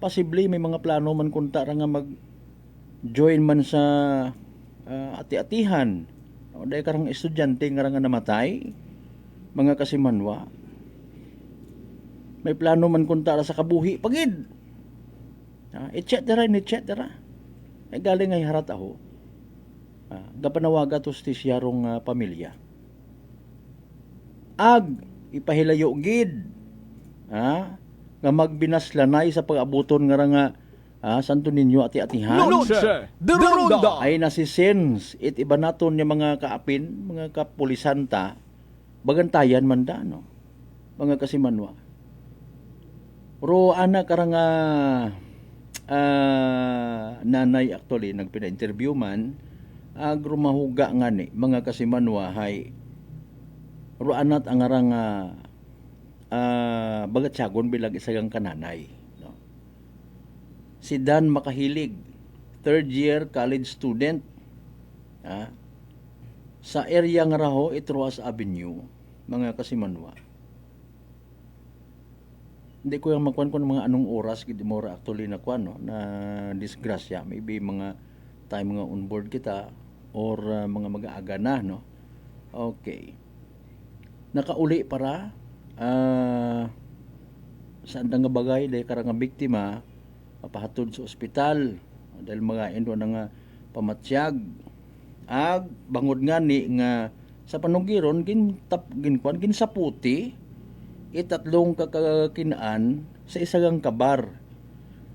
Speaker 5: Possibly may mga plano man kunta ra nga mag-join man sa ati-atihan. No? Dahil karang estudyante nga namatay. Mga kasimanwa. May plano man kunta ra sa kabuhi. Pagid! Et cetera. Ay galing ay harat ako. Gapanawaga to stisyarong pamilya. Ipahilayo gid. Nga magbinaslanay sa pag-abuton nga santo ninyo ati-atihan.
Speaker 6: Noche de Ronda.
Speaker 5: Ay nasisense it iba naton yung mga kaapin, mga kapulisanta, bagantayan man da, no? Mga kasimanwa. Pero anak karang nanay actually nagpina-interview man, agrumahuga nga ni mga kasimanwa hay ruanat ang arang bagatsagon bilang isagang kananay, no? Si Dan Makahilig, third year college student, sa area nga raho Itruas Avenue, mga kasimanwa. Hindi ko yung magkuhan ko ng mga anong oras gid mo actually na kuan, no, na disgrasya, maybe mga time nga on board kita or mga mag-aaga na, no? Okay. Nakauli para saan nga bagay dahil karang nga biktima pahatod sa ospital dahil mga endo nga pamatsyag bangod nga ni nga sa panugiron ginsaputi itatlong kakakinaan sa isagang kabar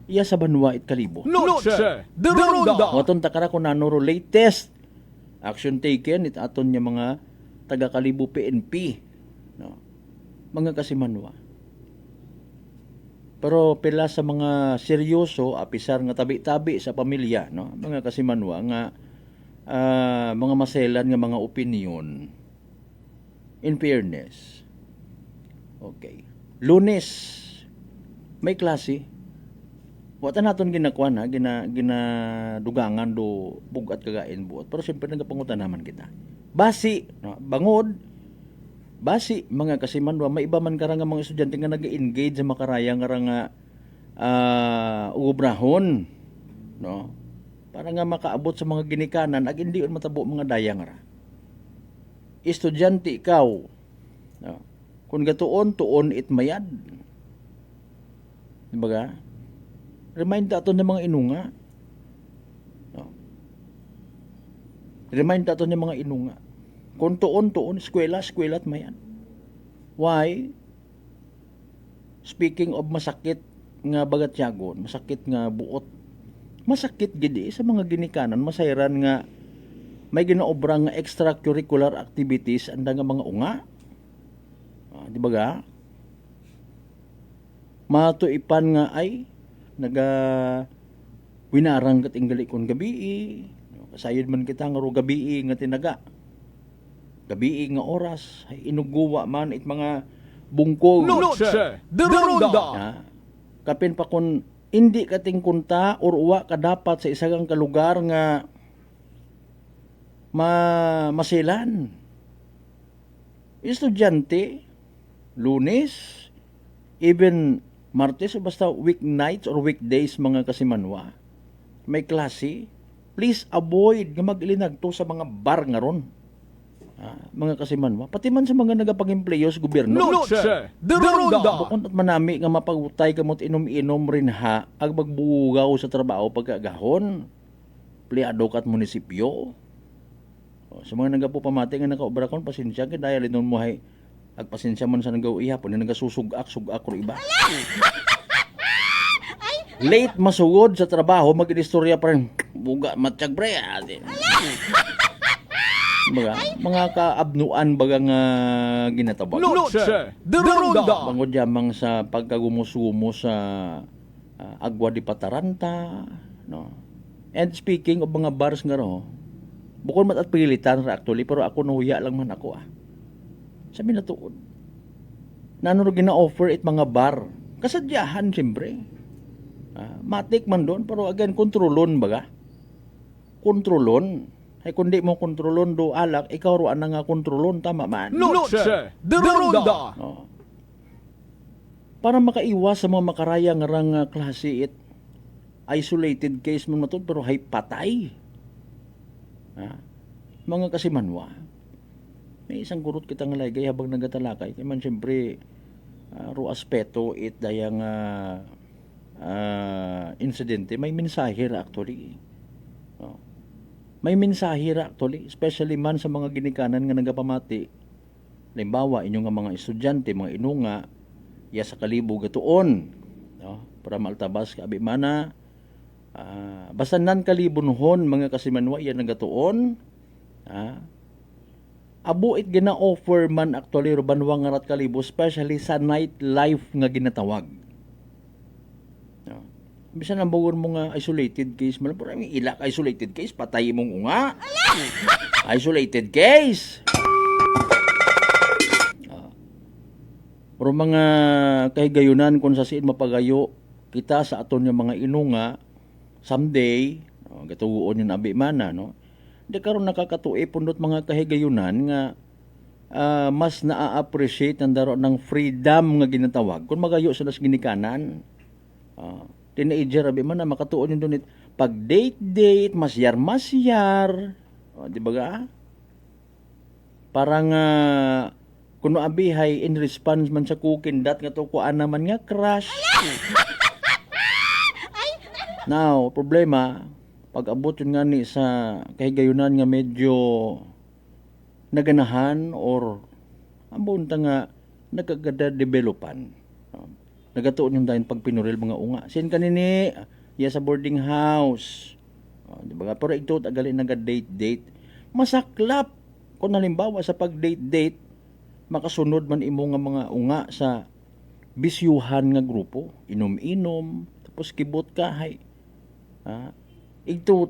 Speaker 5: iya sa Banwa Kalibo.
Speaker 6: Noche de Ronda.
Speaker 5: Waton takara ko nanoro latest action taken it aton niya mga taga Kalibo PNP, no? Mga kasimanwa. Pero pila sa mga seryoso apisar nga tabi-tabi sa pamilya, no? Mga kasimanwa nga mga maselan nga mga opinion. In fairness. Okay. Lunes may klase. Wata naton ginakuan ginadugangan do bugat kagain buot. Pero siyempre nagapangutan naman kita. Basi, no, bangod, basi, mga kasimanwa, may iba man karang mga estudyante nga nag-engage sa makaraya nga ubrahon, no? Para nga makaabot sa mga ginikanan, ag hindi matabo mga dayang ra. Estudyante ikaw, no? Kung gatuon it mayad. Diba? Remind ato ng mga inunga. No? Remind ato ng mga inunga. Kung tuon, eskwela at mayan. Why? Speaking of masakit nga bagatyagon, masakit nga buot, masakit gidi sa mga ginikanan, masayran nga may ginaobrang nga extracurricular activities anda nga mga unga. Di ba ga? Matuipan nga ay naga winarang kat inggali kon gabi. Kasayod man kita nga ro gabi nga tinaga. Gabi nga oras ay inuguwa man it mga bungkog.
Speaker 6: Noche de Ronda.
Speaker 5: Kapin pa kon hindi kating kunta or uwa ka dapat sa isang kalugar nga masilan. Estudyante, Lunes, even Martes, o basta weeknights or weekdays mga kasimanwa, may klase, please avoid nga mag-ilinagto sa mga bar nga ron. Mga kasimanwa, pati man sa mga nagapag-empleyo sa gobyerno.
Speaker 6: Noche de Ronda.
Speaker 5: Bukod at manami nga mapagutay kamot inom-inom rin ha, ag magbugaw sa trabaho pagkagahon, pleyado kat munisipyo. Sa mga nagapupamati nga nakaobrakon, pasensya ka dahil inon mo hay agpasensya man sa nagaw ihapon na nagasusugak or iba. Late masugod sa trabaho, mag-istorya pa rin, buga matsyag pre. Mga kaabnuan baga nga ginatabag.
Speaker 6: Noche de Ronda.
Speaker 5: Bangod yamang sa pagkagumusumo sa Agua de Pataranta. No? And speaking of mga bars nga ro, bukod mat at pilitan ra actually, pero ako nahuya lang man ako Sabi na tuod. Nano ro gina-offer it mga bar. Kasadyahan siyempre. Matik man doon, pero again, kontrolon baga. Kontrolon. Ay kundi mo kontrolon do alak, ikaw ro ana nga kontrolon, tama man.
Speaker 6: Noche de Ronda.
Speaker 5: Para makaiwas sa mga makaraya nga rang klase it, isolated case man matod, pero hay patay. Mga kasimanwa, may isang gurot kitang lagay habang nagatalakay. Kaya man siyempre, ro aspeto it dayang insidente, may mensahe ra actually. May mensahe ra actually, especially man sa mga ginikanan nga nagapamati. Halimbawa, inyo nga mga estudyante, mga inunga, ya sa kalibo gatuon, para maltabas ka abi mana. Basta nan kalibunhon mga kasimanwa yan nagatuon. Abo it gina-offer man actually rubanwa nga rat kalibo, especially sa nightlife nga ginatawag. Bisan ang bagon mo nga isolated case, man po rin ilak isolated case, patay mong unga. Isolated case. Pero mga kahigayunan kung sa siin mapagayo kita sa aton yung mga inunga someday, gatuguon yung abi mana, no? Di karon nakakatuwi pundot mga kahigayunan nga mas na-appreciate ang daro ng freedom nga ginatawag kung magayo sa nas ginikanan. Teenager abi man na makatuon yung dunit pag date masyar di ba ga parang kuno abi hay in response man sa cooking that nga to kuan naman nga crush. Now problema pag abot yun nga ni sa kahigayunan nga medyo naganahan or ambon ta nga nagkagada developan. Nagatuon yung dahil pag pinuril mga unga. Sin kanini, sa boarding house. Di ba? Pero ito, tagali naga-date. Masaklap. Kung halimbawa sa pag-date, makasunod man imo nga mga unga sa bisyuhan nga grupo. Inom-inom, tapos kibot ka, hay. Ito,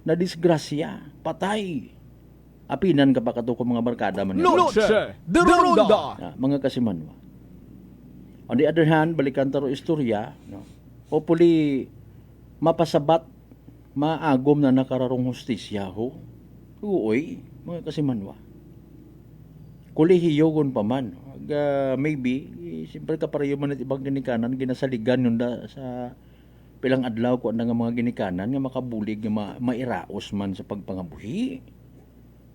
Speaker 5: na disgrasya, patay. Apinan ka pa kato ko mga barkada man.
Speaker 6: Noche de Ronda.
Speaker 5: Mga kasimanwa. On the other hand, balikan taro istorya, no? Hopefully, mapasabat, maagom na nakararong hustisya ho. Uoy, mga kasimanwa. Kulihiyogon pa man. Maybe, siyempre kapareho man at ibang ginikanan, ginasaligan yun sa pilang adlaw ko ang mga ginikanan nga makabulig, nga mairaos man sa pagpangabuhi.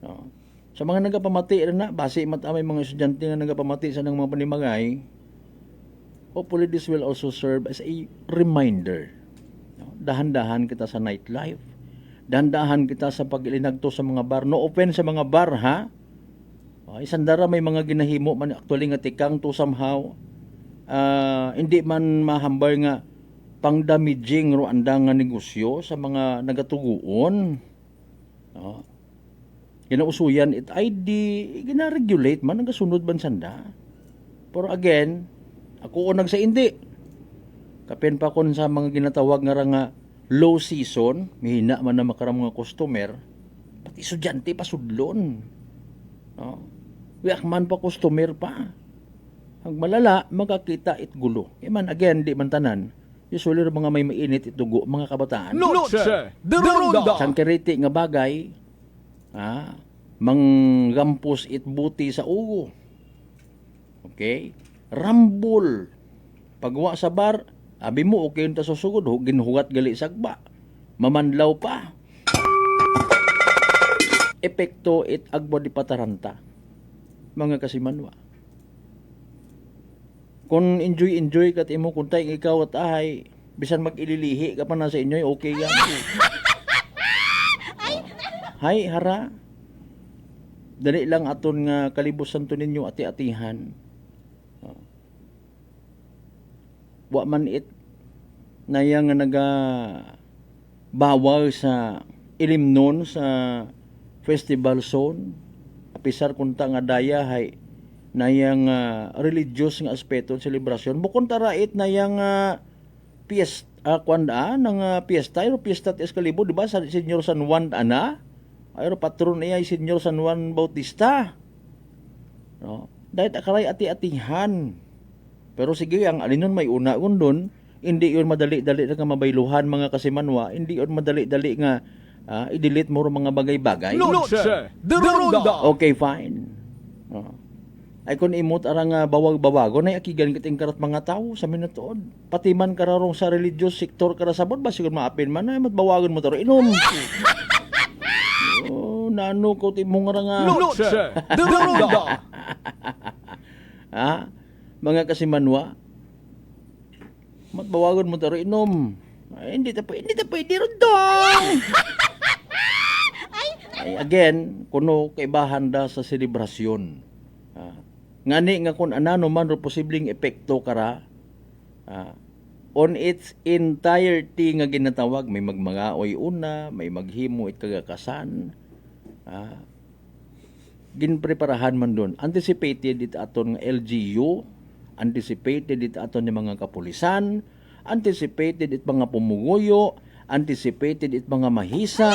Speaker 5: No? Sa mga nagapamati na, base matamay mga estudyante nga nagapamati sa nang mga panimagay, hopefully this will also serve as a reminder. Dahan-dahan kita sa nightlife. Dahan-dahan kita sa pag-ilinagto sa mga bar. No offense sa mga bar, ha? Isandara may mga ginahimo man actually nga tikang to somehow. Hindi man mahambal nga pang-damaging ro andang nga negosyo sa mga nagatuguon. Ginausuyan it ID, gina-regulate man, nagasunod ban sanda. Pero again, ako unang sa hindi. Kapin pa kon sa mga ginatawag nga low season, mahina man na makaram mga customer, pati estudyante pa sudlon. No? Wiyak man pa customer pa. Ang malala, magkakita it gulo. Man, again, di man tanan. Usually, mga may mainit itugo, mga kabataan.
Speaker 6: Noche de Ronda.
Speaker 5: Sangkiriti nga bagay, manggampos it buti sa ugo. Okay? Rambol. Pagwa sa bar, abi mo, okay yung tasusugod, ginhugat gali sagba. Mamanlaw pa. Epekto it agbo di pataranta. Mga kasimanwa. Kung enjoy kat imo kung tayong ikaw at ay bisan mag-ililihi ka pa na sa inyo, okay yan. Hay, hara. Dali lang aton nga kalibusan to ninyo ati-atihan. Wa man it na yang nga naga bawal sa ilimnon sa festival zone. Apisar kunta nga daya hay na yang religious nga aspeto ng selebrasyon. Bukon tarait na yang fiesta, fiesta, o fiesta at Escalibo, di ba? Sa Senyor San Juan, ayro patron niya ay Senyor San Juan Bautista. No? Dahil akaray ati-atihan. Pero sige, ang alinon may una doon, hindi yun madali-dali na mabayluhan mga kasimanwa, hindi yun madali-dali nga i-delete mo mga bagay-bagay.
Speaker 6: Noche de Ronda.
Speaker 5: Okay, fine. No? Ay kung imot arang bawag-bawago na akigan kiting karat mga tao sa minutoon. Pati man kararong sa religious sector karasabot ba siguro maapin man ay matbawagon mo taro inom. Oh, nano ko timong nga.
Speaker 6: Noche de Ronda.
Speaker 5: Mga kasimanwa. Matbawagon mo taro inom. Ay, hindi ta pwede ron dong. Ay, again, kuno kaibahan da sa selebrasyon. Ngani nga kung anano man ro posibleng epekto kara on its entirety nga ginatawag, may magmangaoy una, may maghimo it kagakasan, ginpreparahan man doon. Anticipated it aton nga LGU, anticipated it aton nga mga kapulisan, anticipated it mga pumuguyo, anticipated it mga mahisa,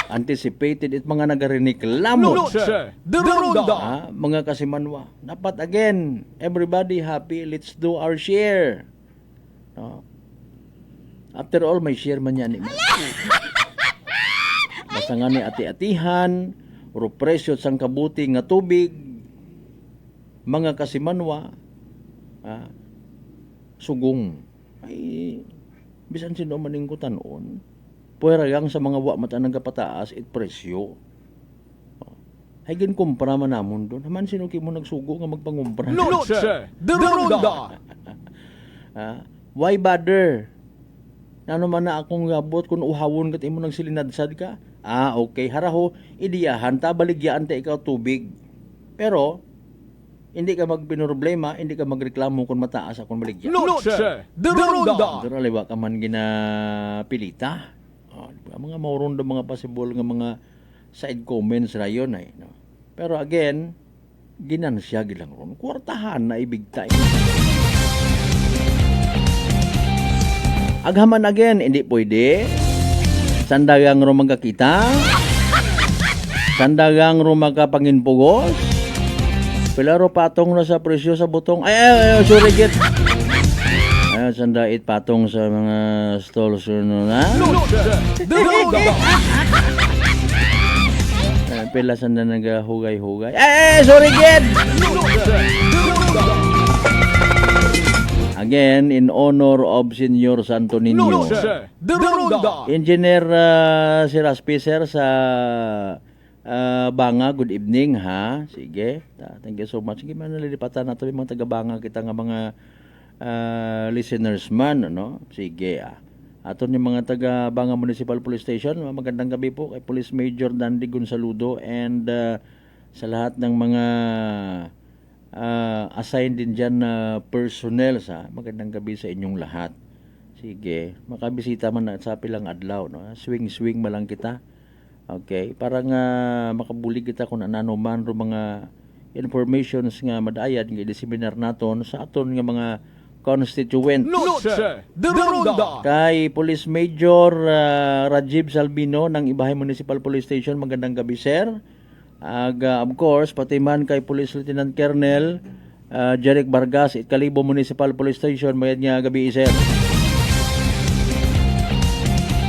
Speaker 5: anticipated it mga nagarireklamo.
Speaker 6: Noche de Ronda.
Speaker 5: Mga kasimanwa. Dapat again, everybody happy, let's do our share. After all, may share man yan. Basta nga ni ati-atihan, uro presyo sang kabuti nga tubig, mga kasimanwa, sugong. Ay, bisan sino maning ko tanon, puweragang sa mga wa mata nang kapataas it presyo. Ay ginkumpara man namon doon. Haman sino mo nagsugo nga magpangumpra.
Speaker 6: Noche de Ronda.
Speaker 5: Why bother? Ano man na akong gabot kung uhawon kat imo nang silinadsad ka? Okay, haraho, idiyahan ta, baligyan ta ikaw tubig. Pero, hindi ka magpinoproblema, hindi ka magreklamo kung mataas akong baligyan.
Speaker 6: Noche de Ronda.
Speaker 5: Pero aliwa ka man ginapilita. Mga maurondo, mga possible nga mga side comments rayon ay. No? Pero again, ginansya gilang ron. Kwartahan na ibig time. Aghaman again, hindi pwede. Sandagang ro magkakita. Sandagang ro magkapanginpugos. Pilaro patong na sa presyo sa butong. Ay, sorry, get. Ay, sandait patong sa mga stalls na. Pila sanda nagahugay-hugay. Ay, sorry, get. Again, in honor of Senyor Santo Niño. Engineer si Raspi, sir, sa Banga, good evening, ha? Sige, thank you so much. Sige, manalilipatan na ito yung mga taga-Banga kita nga mga listeners man, no? Sige, aton yung mga taga-Banga Municipal Police Station, magandang gabi po kay Police Major Dandy Gonsaludo and sa lahat ng mga assigned din dyan na personnel, magandang gabi sa inyong lahat. Sige, makabisita man na sa pilang adlaw, no? Swing malang kita. Okay, para nga makabulig kita kung anano man ro mga informations nga madayad nga diseminar naton sa aton nga mga constituent.
Speaker 6: Noche de Ronda.
Speaker 5: Kay Police Major Rajiv Salvino ng Ibahay Municipal Police Station, magandang gabi sir. Of course, pati man kay Police Lieutenant Colonel Jeric Vargas, Itkalibo Municipal Police Station, mayad nga gabi sir.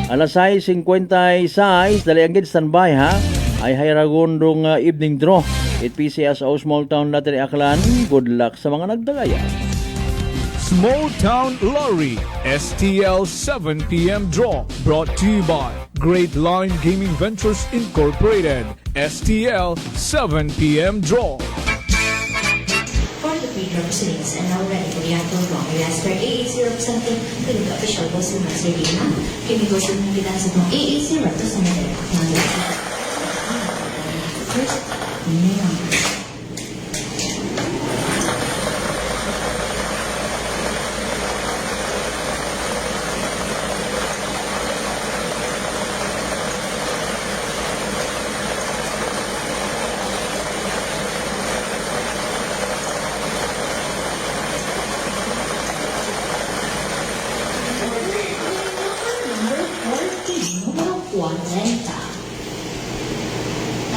Speaker 5: Alas 6:56, dali ang standby ha. Ay hayragondong evening draw. It PCSO Small Town Lottery Aklan. Good luck sa mga nagdagaya.
Speaker 6: Small Town Lottery STL 7 p.m. draw brought to you by Great Line Gaming Ventures Incorporated. STL 7 p.m. draw.
Speaker 16: For the pre-draw proceedings and now ready for the actual draw, we ask for AA0 representing the legal official boss ng Marcelina. Kimigo sa mga kita sa itong AA0 to sa mga first, numbers.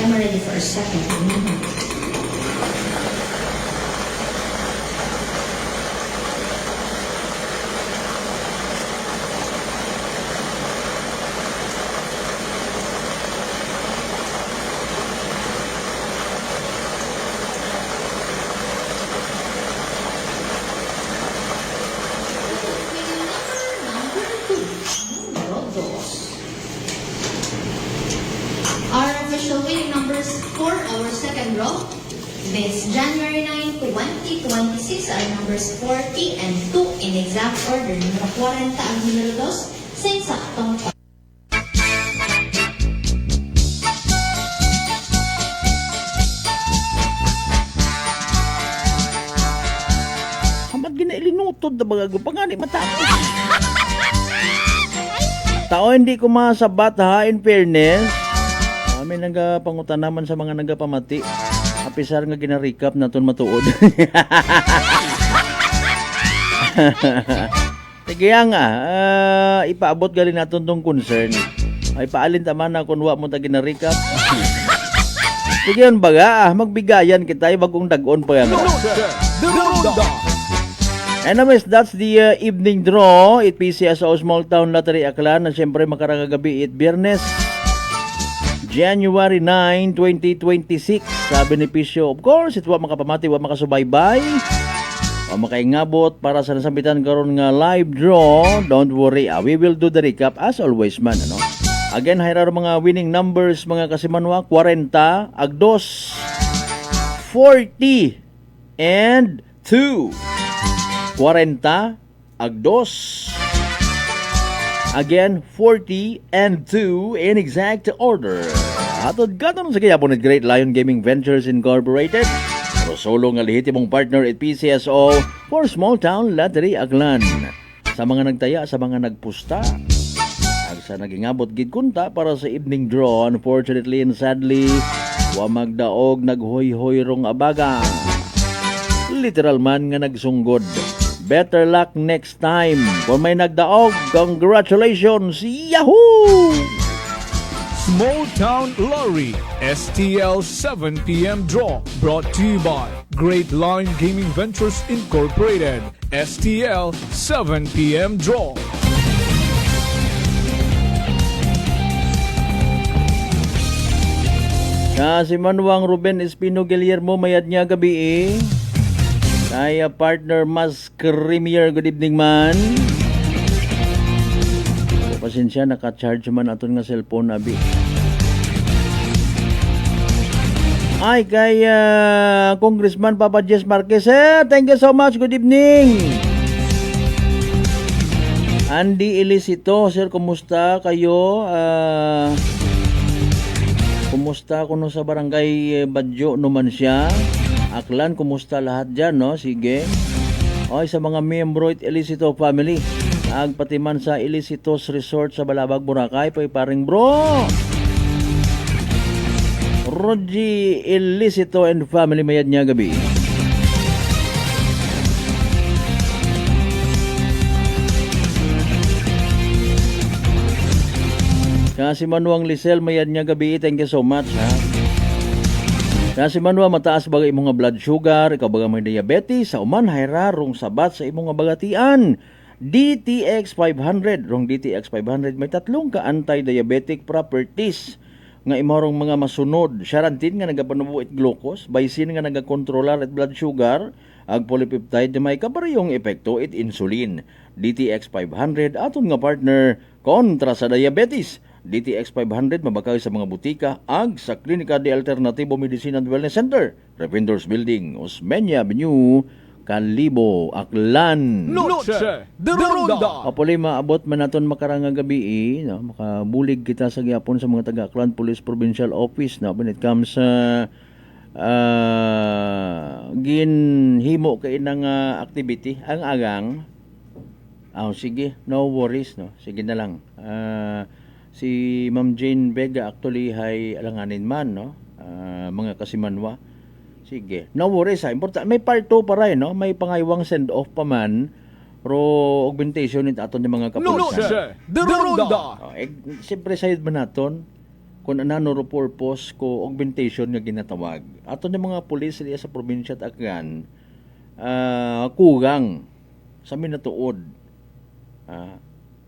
Speaker 16: I'm ready for a second. Our official winning numbers for our second draw this January 9, 2026 are numbers 40 and 2 in exact order. Numero 40 ang numero 2 sa eksaktong
Speaker 5: Hamat ginailinutod na mga gupangani matapos. Tao hindi ko masabat ha, in fairness. May nagapangutan naman sa mga nagapamati. Apisar nga gina-recap naton matuod. Sige nga, ipaabot gali naton tong concern. Ay paalin taman na kung wa mo ta gina-recap. Sige yun baga, magbigayan kita, bagong dagon pa yan. Anyways, that's the evening draw. It PCSO Small Town Lottery Aklan na siyempre makarangagabi it Biyernes. January 9, 2026 sa benepisyo. Of course, ito wa makapamati, wa makasubaybay, wa makaingabot para sa nasambitan karon nga live draw. Don't worry, we will do the recap as always man. Ano? Again, hayrar mga winning numbers mga kasimanwa, 40, agdos, 40, and 2. 40, agdos, again, 40 and 2 in exact order. Atod gaton sa kayapon at Great Lion Gaming Ventures Incorporated. Pero solo nga lehitimong partner at PCSO for Small Town Lottery Aklan. Sa mga nagtaya, sa mga nagpusta, at sa nagingabot gid kunta para sa evening draw. Unfortunately and sadly, wa magdaog naghoy-hoy rong abaga. Literal man nga nagsunggod. Better luck next time. Kung may nagdaog, congratulations! Yahoo!
Speaker 6: Small Town Lottery STL 7 p.m. draw brought to you by Great Line Gaming Ventures Incorporated. STL 7 p.m. draw.
Speaker 5: Si Manuang Ruben Espino Guillermo mayad niya gabi Kaya partner Mas Creamier, good evening man. Pasensya, naka-charge man aton nga cellphone abi. Ay, kay Congressman Papa Jess Marquez. Thank you so much. Good evening. Andy Elisito, sir, kumusta kayo? Kumusta kuno sa barangay Badyo naman siya? Aklan, kumusta lahat dyan, no? Sige. Ay, sa mga miyembro at Elisito family. Agpatiman sa Elisitos Resort sa Balabag, Boracay. Pay paring bro. Rogie Illicito and family mayad niya gabi. Si Manuang Lisel mayad niya gabi. Thank you so much ha. Si Manua mataas bagay imong nga blood sugar, ikaw baga may diabetes, sa uman hayrarong sabat sa imong nga bagatian. DTX 500, rong DTX 500 may tatlong ka anti-diabetic properties nga imorong mga masunod. Xarantin nga nagapanubuit glucose, baisin nga nagakontrolar at blood sugar, ag polypeptide na may kaparehong epekto it insulin. DTX 500 aton nga partner kontra sa diabetes. DTX 500 mabakay sa mga butika ag sa Klinika de Alternatibo Medicine and Wellness Center, Revendors Building, Osmeña Avenue, Kalibo, Aklan.
Speaker 6: Noche de Ronda.
Speaker 5: Apoli maabot man naton makarang nga gabi no? Makabulig kita sa gyapon sa mga taga Aklan Police Provincial Office na when it comes sa ginhimo kay nang activity ang agang. Sige, no worries no. Sige na lang. Si Ma'am Jane Vega actually hay alanganin man no, mga kasimanwa. Sige, no worries ha. Important, may part 2 pa rin no, may pangaywang send off pa man ro augmentation nit aton ng mga kapulisan. Siyempre sayod ba naton kung anano ro purpose ko augmentation nga ginatawag. Aton ng mga pulis sa probinsya at Aklan kugang sa minatuod.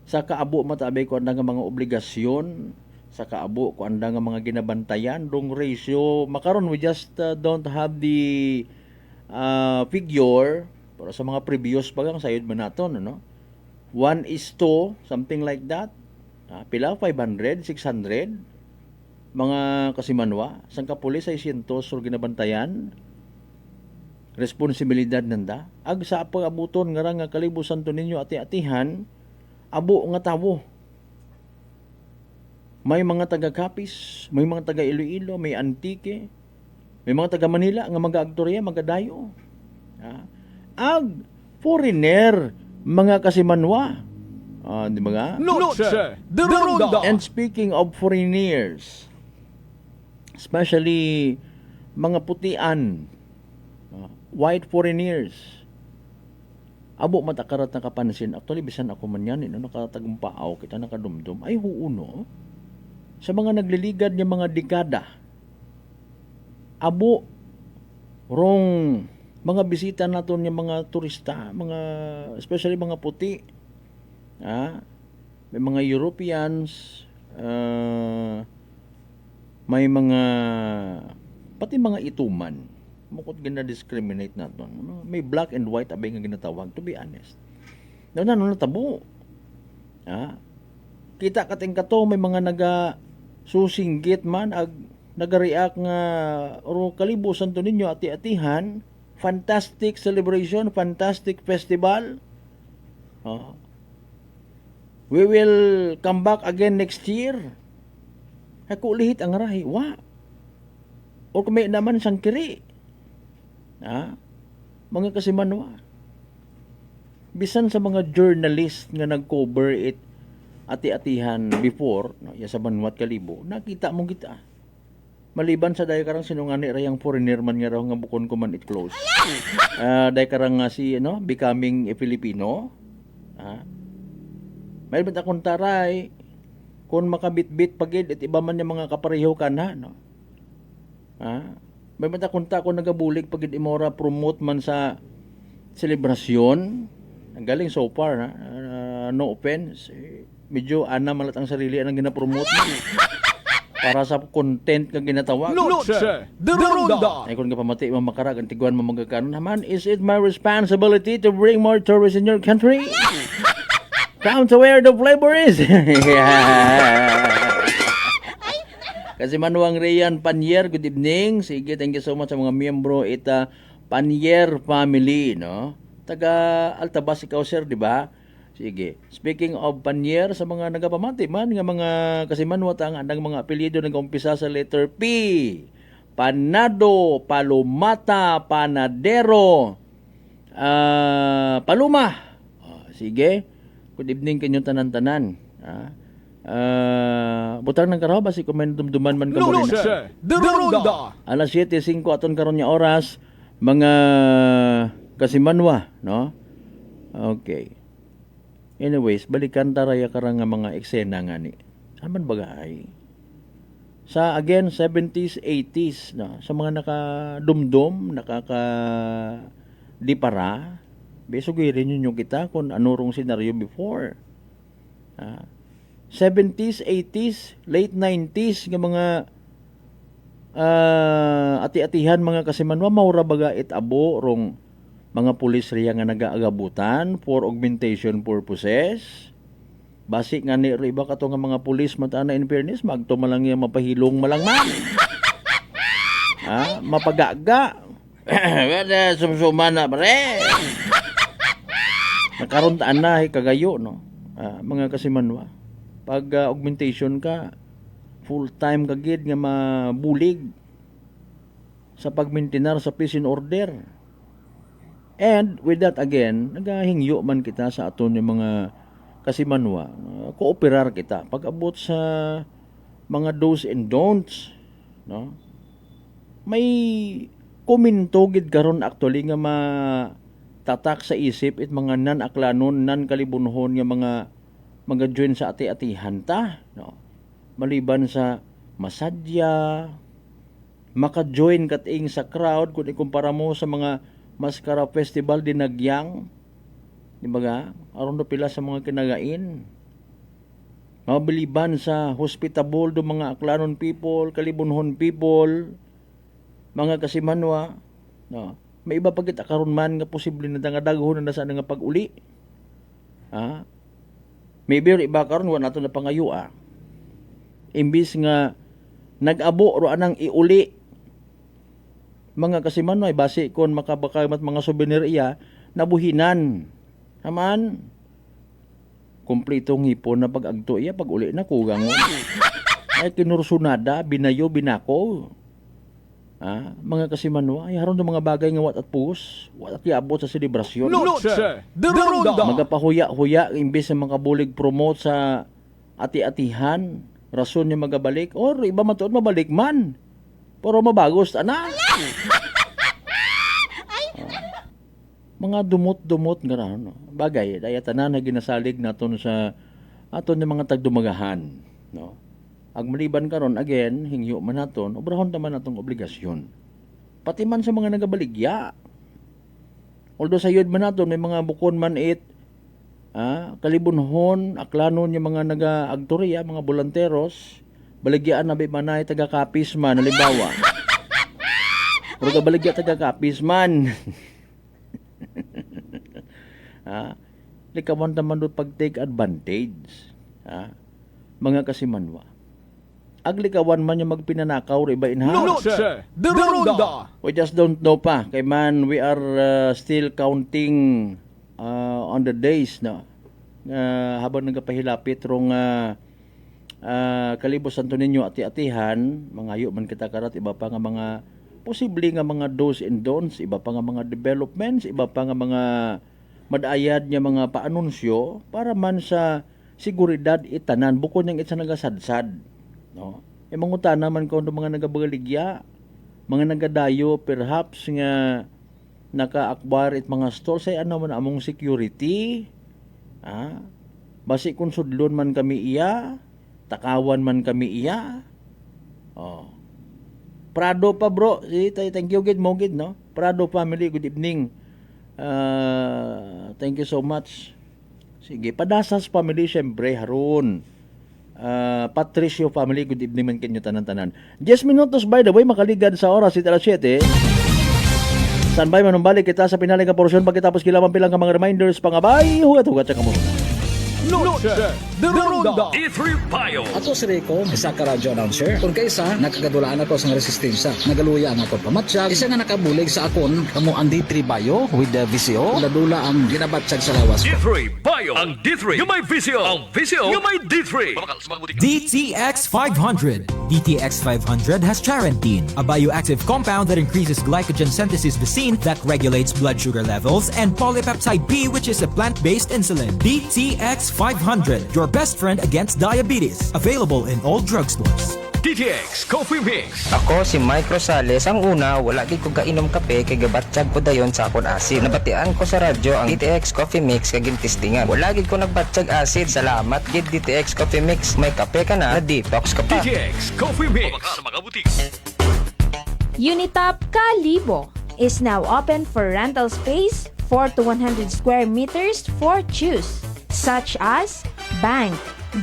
Speaker 5: Sa kaabo matabi ko andang mga obligasyon, sa kaabo ko andang mga ginabantayan dong ratio makaron we just don't have the figure para sa mga previous bagang sayod man naton no, 1:2 something like that. Pila 500 600 mga kasimanwa sang kapulis 600 sur ginabantayan responsibilidad nanda ag sa pag-abuton nga kalibusan to ninyo ati-atihan abo nga tawo. May mga taga-Capiz, may mga taga-Iloilo, may Antique, may mga taga-Manila nga mag-agtorya, magadayo. Ag foreigner, mga kasimanwa. Di ba nga?
Speaker 6: Noche de Ronda.
Speaker 5: And speaking of foreigners, especially mga putian, white foreigners, abo matakarat na kapansin. Actually, bisan ako man yan, nakatagumpaaw, kita nakadumdum. Ay, huuno. Sa mga nagliligad niya mga dekada, abo, rong mga bisita naton niya mga turista, mga, especially mga puti, may mga Europeans, may mga, pati mga ituman, mukot gina-discriminate natin. May black and white abay nga ginatawag, to be honest. Natabo. Kita kating kato, may mga nagasusingit man, nagareact nga, o kalibusan to ninyo, ati-atihan, fantastic celebration, fantastic festival. We will come back again next year. Ako lihit ang rahi. O kung may naman sang kiri. Mga kasimanwa, bisan sa mga journalist nga nag-cover it ati-atihan before sa Banwat Kalibo, nakita mo kita maliban sa dahi karang sinungani rayang foreigner man nga raw nga bukon ko man it close dahi karang si becoming a Filipino may ba't akong taray kung makabit-bit pagid at iba man yung mga kapareho ka na may matakunta ko nagabulig pag imora promote man sa selebrasyon. Ang galing so far no offense. Medyo ana malat ang sarili ang ginapromote mo. Para sa content nga ginatawag.
Speaker 6: Noche de Ronda.
Speaker 5: Ay kung kapamati mamakara ang tiguan mo magkakaroon naman, is it my responsibility to bring more tourists in your country? Come to where the flavor is. Kasi Manuang Rayan Panier, good evening. Sige, thank you so much sa mga miyembro ita Panier family, no? Taga Altabas ikaw, sir, di ba? Sige. Speaking of Panier, sa mga nagapamati man, nga mga kasimanwat ang andang mga apelyido nag-umpisa sa letter P. Panado, Palumata, Panadero, Paluma. Sige. Good evening kanyong tanan-tanan. Butang ng karaw, basi kung may dumduman man kamuli na.
Speaker 6: de Ronda.
Speaker 5: Alas 7:05 aton karon nga oras, mga kasimanwa, no? Okay. Anyways, balikan taraya karang nga mga eksena nga ni. Aman bagay. Sa again 70s, 80s, no? Sa mga nakadumdum, nakaka-dipara, besugirin yun yung kita kung ano rong senaryo before. 70s, 80s, late 90s nga mga ati-atihan mga kasimanwa, maura baga itabo rong mga pulis riya nga nagaagabutan for augmentation purposes. Basi nga ni iba kato nga mga pulis matana in fairness, magto malang yung mapahilong malangman. Mapagaga. Wala sumsuma na pare. Nakarontaan na kagayo, no? Mga kasimanwa. Pag augmentation ka, full-time kagid nga mabulig sa pagmaintenar sa peace and order. And with that again, nagahingyo man kita sa aton yung mga kasimanwa, kooperar kita. Pag abot sa mga do's and don'ts, no? May kuminto gid karon actually nga tatak sa isip it mga nan-aklanon, nan-kalibunhon nga mga join sa ati-atihan ta, no? Maliban sa masadya, maka-join kating sa crowd kung ikumpara mo sa mga Mascara Festival dinagyang, di ba ga? Aron do pila sa mga kinagain. Mabiliban sa hospitable do mga aklanon people, kalibunhon people, mga kasimanwa, no? May iba pagit karon man nga posible na daghon na sa nga pag-uli. Maybe iba karon wa nato na pangayo imbis nga nag-abo ro anang iuli mga kasimanwa base kon makabakamat mga souvenir iya nabuhinan. Haman kumpletong hipon na pag-agto iya pag uli na kugang ay kinursunada binayo binako. Mga kasimanwa ay haron do mga bagay nga wat at pus wat at iabot sa selebrasyon. Magapahuya-huya imbes na makabulig promote sa ati-atihan rason niya magabalik or iba matuod mabalik man pero mabagos ana. Mga dumot-dumot nga no? Bagay daya tanan na ginasalig naton sa aton ng mga tagdumagahan, no? Ag maliban karon again hingyo man naton obrahon naman natong obligasyon pati man sa mga nagabaligya. Although sa yun man naton may mga bukon man kalibunhon aklanon yung mga naga-agtorya mga volunteeros baligyaan na manay taga-kapis man halimbawa pero baligya taga-kapis man likawan naman doon pag take advantage mga kasimanwa. Aglikawan man yung magpinanakaw iba in house. We just don't know pa kay man we are still counting on the days na habang nagapahilapit rong kalibos Santo Niño ati-atihan mangayo man kita karat iba pa nga mga posible nga mga do's and don'ts, iba pa nga mga developments, iba pa nga mga madayad nga mga paanunsyo para man sa seguridad itanan bukod ng itsa nagasadsad, no? Mangutana man ko mga nagabaligya, mga nagadayo perhaps nga naka-akbar it mga store say ano man among security, basi kung sudlon man kami iya, takawan man kami iya. Prado pa bro, thank you gid mo gid, no? Prado family, good evening. Thank you so much. Sige, Padasas family syempre haron. Patricio family, good evening man kinyo tanan-tanan. 10 minutos by the way makaligad sa oras it alas 7. Standby manumbalik kita sa pinaling ka porsyon pagkatapos kilaman pilang ka mga reminders pangabay hugat-hugat sa kamunan.
Speaker 6: Noche de Ronda E3 Bio.
Speaker 17: Ato si Rico, isa ka radio announcer. Kung kaysa, nakagadulaan ako sa resistensya. Nagaluya ang ako pamatsyag. Isa nga nakabulig sa akon, kamo ang D3 Bio with the VCO. Ladula ang ginabatsyag sa lawas ko.
Speaker 6: E3 Bio. Bio, ang D3 yung may visyo, ang visyo yung may D3.
Speaker 18: DTX 500. DTX 500 has charantine, a bioactive compound that increases glycogen synthesis vacine that regulates blood sugar levels, and polypeptide B, which is a plant-based insulin. DTX 500, your best friend against diabetes. Available in all drugstores.
Speaker 6: DTX Coffee Mix.
Speaker 19: Ako si Mike Rosales. Ang una, wala gid ko kainom kape kay gabatsyag ko dayon sa akon acid. Nabatian ko sa radyo ang DTX Coffee Mix kay gintistingan. Wala gid ko nagbatsyag acid. Salamat gid DTX Coffee Mix. May kape ka na detox ka pa.
Speaker 6: DTX Coffee Mix. Sa mga butik.
Speaker 20: Unitop Kalibo is now open for rental space 4 to 100 square meters for choose, such as bank,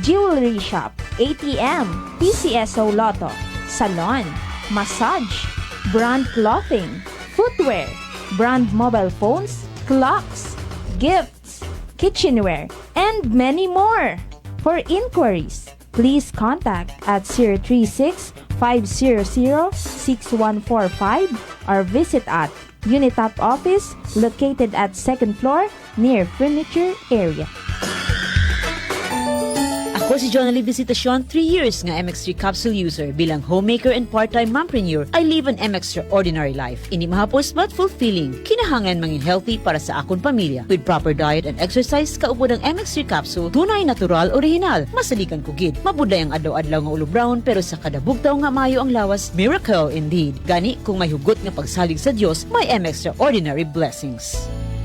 Speaker 20: jewelry shop, ATM, PCSO Lotto, salon, massage, brand clothing, footwear, brand mobile phones, clocks, gifts, kitchenware, and many more. For inquiries, please contact at 036-500-6145 or visit at Unitop office located at 2nd floor near furniture area.
Speaker 21: Ako si Jonali Visitacion, 3 years nga MX3 capsule user. Bilang homemaker and part-time mompreneur, I live an extraordinary life. Ini mahapos but fulfilling. Kinahangan mangin healthy para sa akon pamilya. With proper diet and exercise, kaupod ang MX3 capsule, tunay natural, original. Masalikan kugid. Mabuday ang adlaw-adlaw nga ulo brown, pero sa kada bugtaw nga mayo ang lawas, miracle indeed. Gani, kung may hugot nga pagsalig sa Dios, may extraordinary blessings.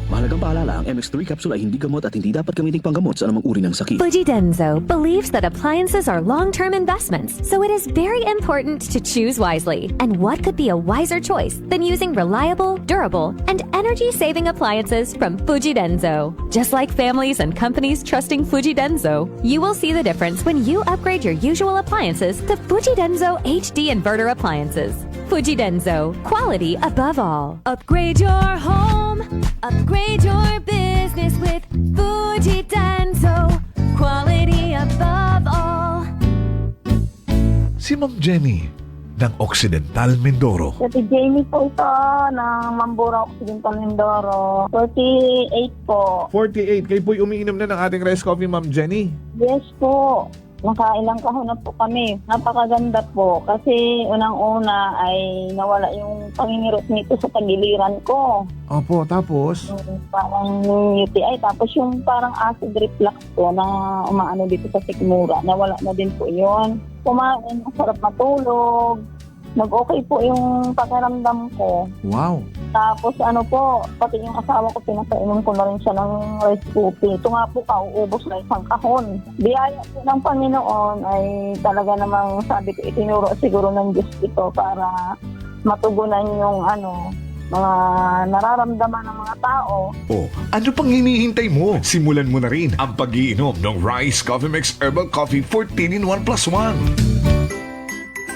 Speaker 9: Mahalagang paalala, ang MX3 capsule ay hindi gamot at hindi dapat gamiting panggamot sa anumang uri ng sakit.
Speaker 10: Fujidenzo believes that appliances are long-term investments, so it is very important to choose wisely. And what could be a wiser choice than using reliable, durable, and energy-saving appliances from Fujidenzo? Just like families and companies trusting Fujidenzo, you will see the difference when you upgrade your usual appliances to Fujidenzo HD inverter appliances. Fujidenzo, quality above all. Upgrade your home, upgrade your business with Fujidenzo, quality above all.
Speaker 7: Si Ma'am Jenny ng Occidental Mindoro.
Speaker 14: Si Jamie po ito ng Mambura Occidental Mindoro. 48 po.
Speaker 22: 48. Kayo po'y umiinom na ng ating rice coffee, Ma'am Jenny.
Speaker 14: Yes po. Nakailang kahon na po kami. Napakaganda po kasi unang-una ay nawala yung pangingirot nito sa tagiliran ko.
Speaker 22: Opo, tapos?
Speaker 14: Yung parang UTI. Tapos yung parang acid reflux po na umaano dito sa sikmura. Nawala na din po yun. Kumain, masarap matulog. Nag-okay po yung pakiramdam ko.
Speaker 22: Wow.
Speaker 14: Tapos ano po, pati yung asawa ko, pinapainom ko na rin siya ng rice coffee. Ito nga po, kauubos na isang kahon. Biyaya po ng Panginoon ay talaga namang sabi ko, itinuro siguro ng Diyos ito para matugunan yung mga nararamdaman ng mga tao.
Speaker 7: Oh, ano pang hinihintay mo? Simulan mo na rin ang pag-iinom ng Rice Coffee Mix Herbal Coffee 14 in 1+1.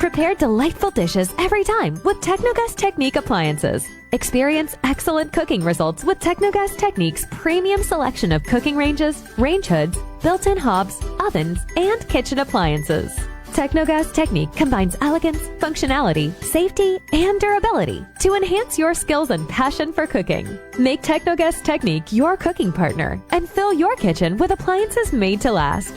Speaker 10: Prepare delightful dishes every time with Technogas Technique appliances. Experience excellent cooking results with Technogas Technique's premium selection of cooking ranges, range hoods, built-in hobs, ovens, and kitchen appliances. Technogas Technique combines elegance, functionality, safety, and durability to enhance your skills and passion for cooking. Make Technogas Technique your cooking partner and fill your kitchen with appliances made to last.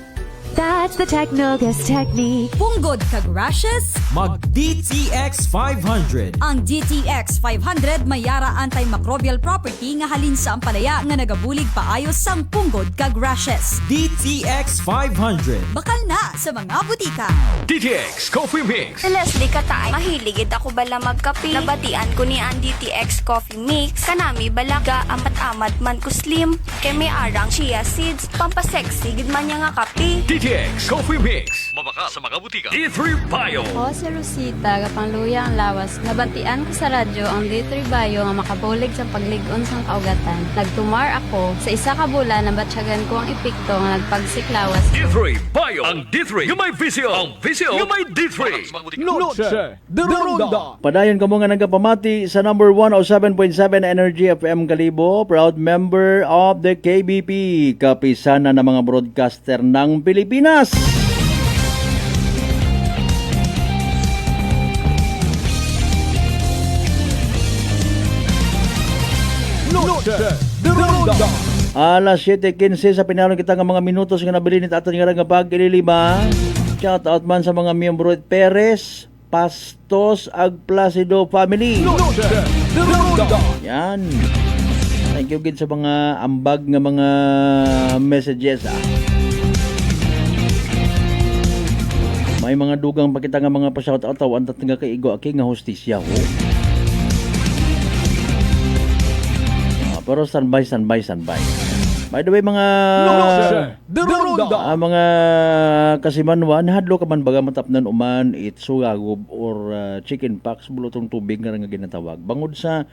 Speaker 10: That's the Technogas Technique.
Speaker 23: Punggod kag rashes?
Speaker 18: Mag DTX 500.
Speaker 23: Ang DTX 500 may yara antimicrobial property nga halin sa ampalaya nga nagabulig paayos sang punggod kag rashes.
Speaker 18: DTX 500.
Speaker 23: Bakal na sa mga butika.
Speaker 6: DTX Coffee Mix.
Speaker 24: Leslie Katay, mahiligid ako bala magkape. Nabatian ko ni ang DTX Coffee Mix. Kanami balaga amat-amat man ko slim. Kay may arang chia seeds. Pampasexy gid man niya nga kape.
Speaker 6: DTX Coffee Mix. Mabaka sa mga butika. D3 Bio.
Speaker 25: Ako si Rosita, kapangluya ang lawas. Nabatian ko sa radyo ang D3 Bio nga makabulig sa pagligon sang kaugatan. Nagtumar ako. Sa isa ka bulan, nabatsyagan ko ang epekto nga nagpagsiklawas.
Speaker 6: D3 Bio. Ang D3 yung may visyo. Ang visyo yung may D3.
Speaker 22: Noche de Ronda.
Speaker 5: Padayon ka mo nga nagkapamati sa number 107.7 Energy FM Kalibo, proud member of the KBP, kapisana ng mga broadcaster ng Pilipinas.
Speaker 22: Noche de Ronda.
Speaker 5: Alas 7:15 sa pinalong kita nga mga minutos nga nabili ni Tatan nga pagkililima. Shout out man sa mga miyembro at Perez, Pastos, ag Placido family. Yan. Thank you gid sa mga ambag nga mga messages. May mga dugang pakita nga mga pa-shout out tawan tat nga kay Igo aki nga hostisya ho. Pero standby. By the way, mga mga kasimanwa, nahadlo ka man baga matapnan uman itsugagub or chicken pox bulutong tubig nga ginatawag. Bangod sa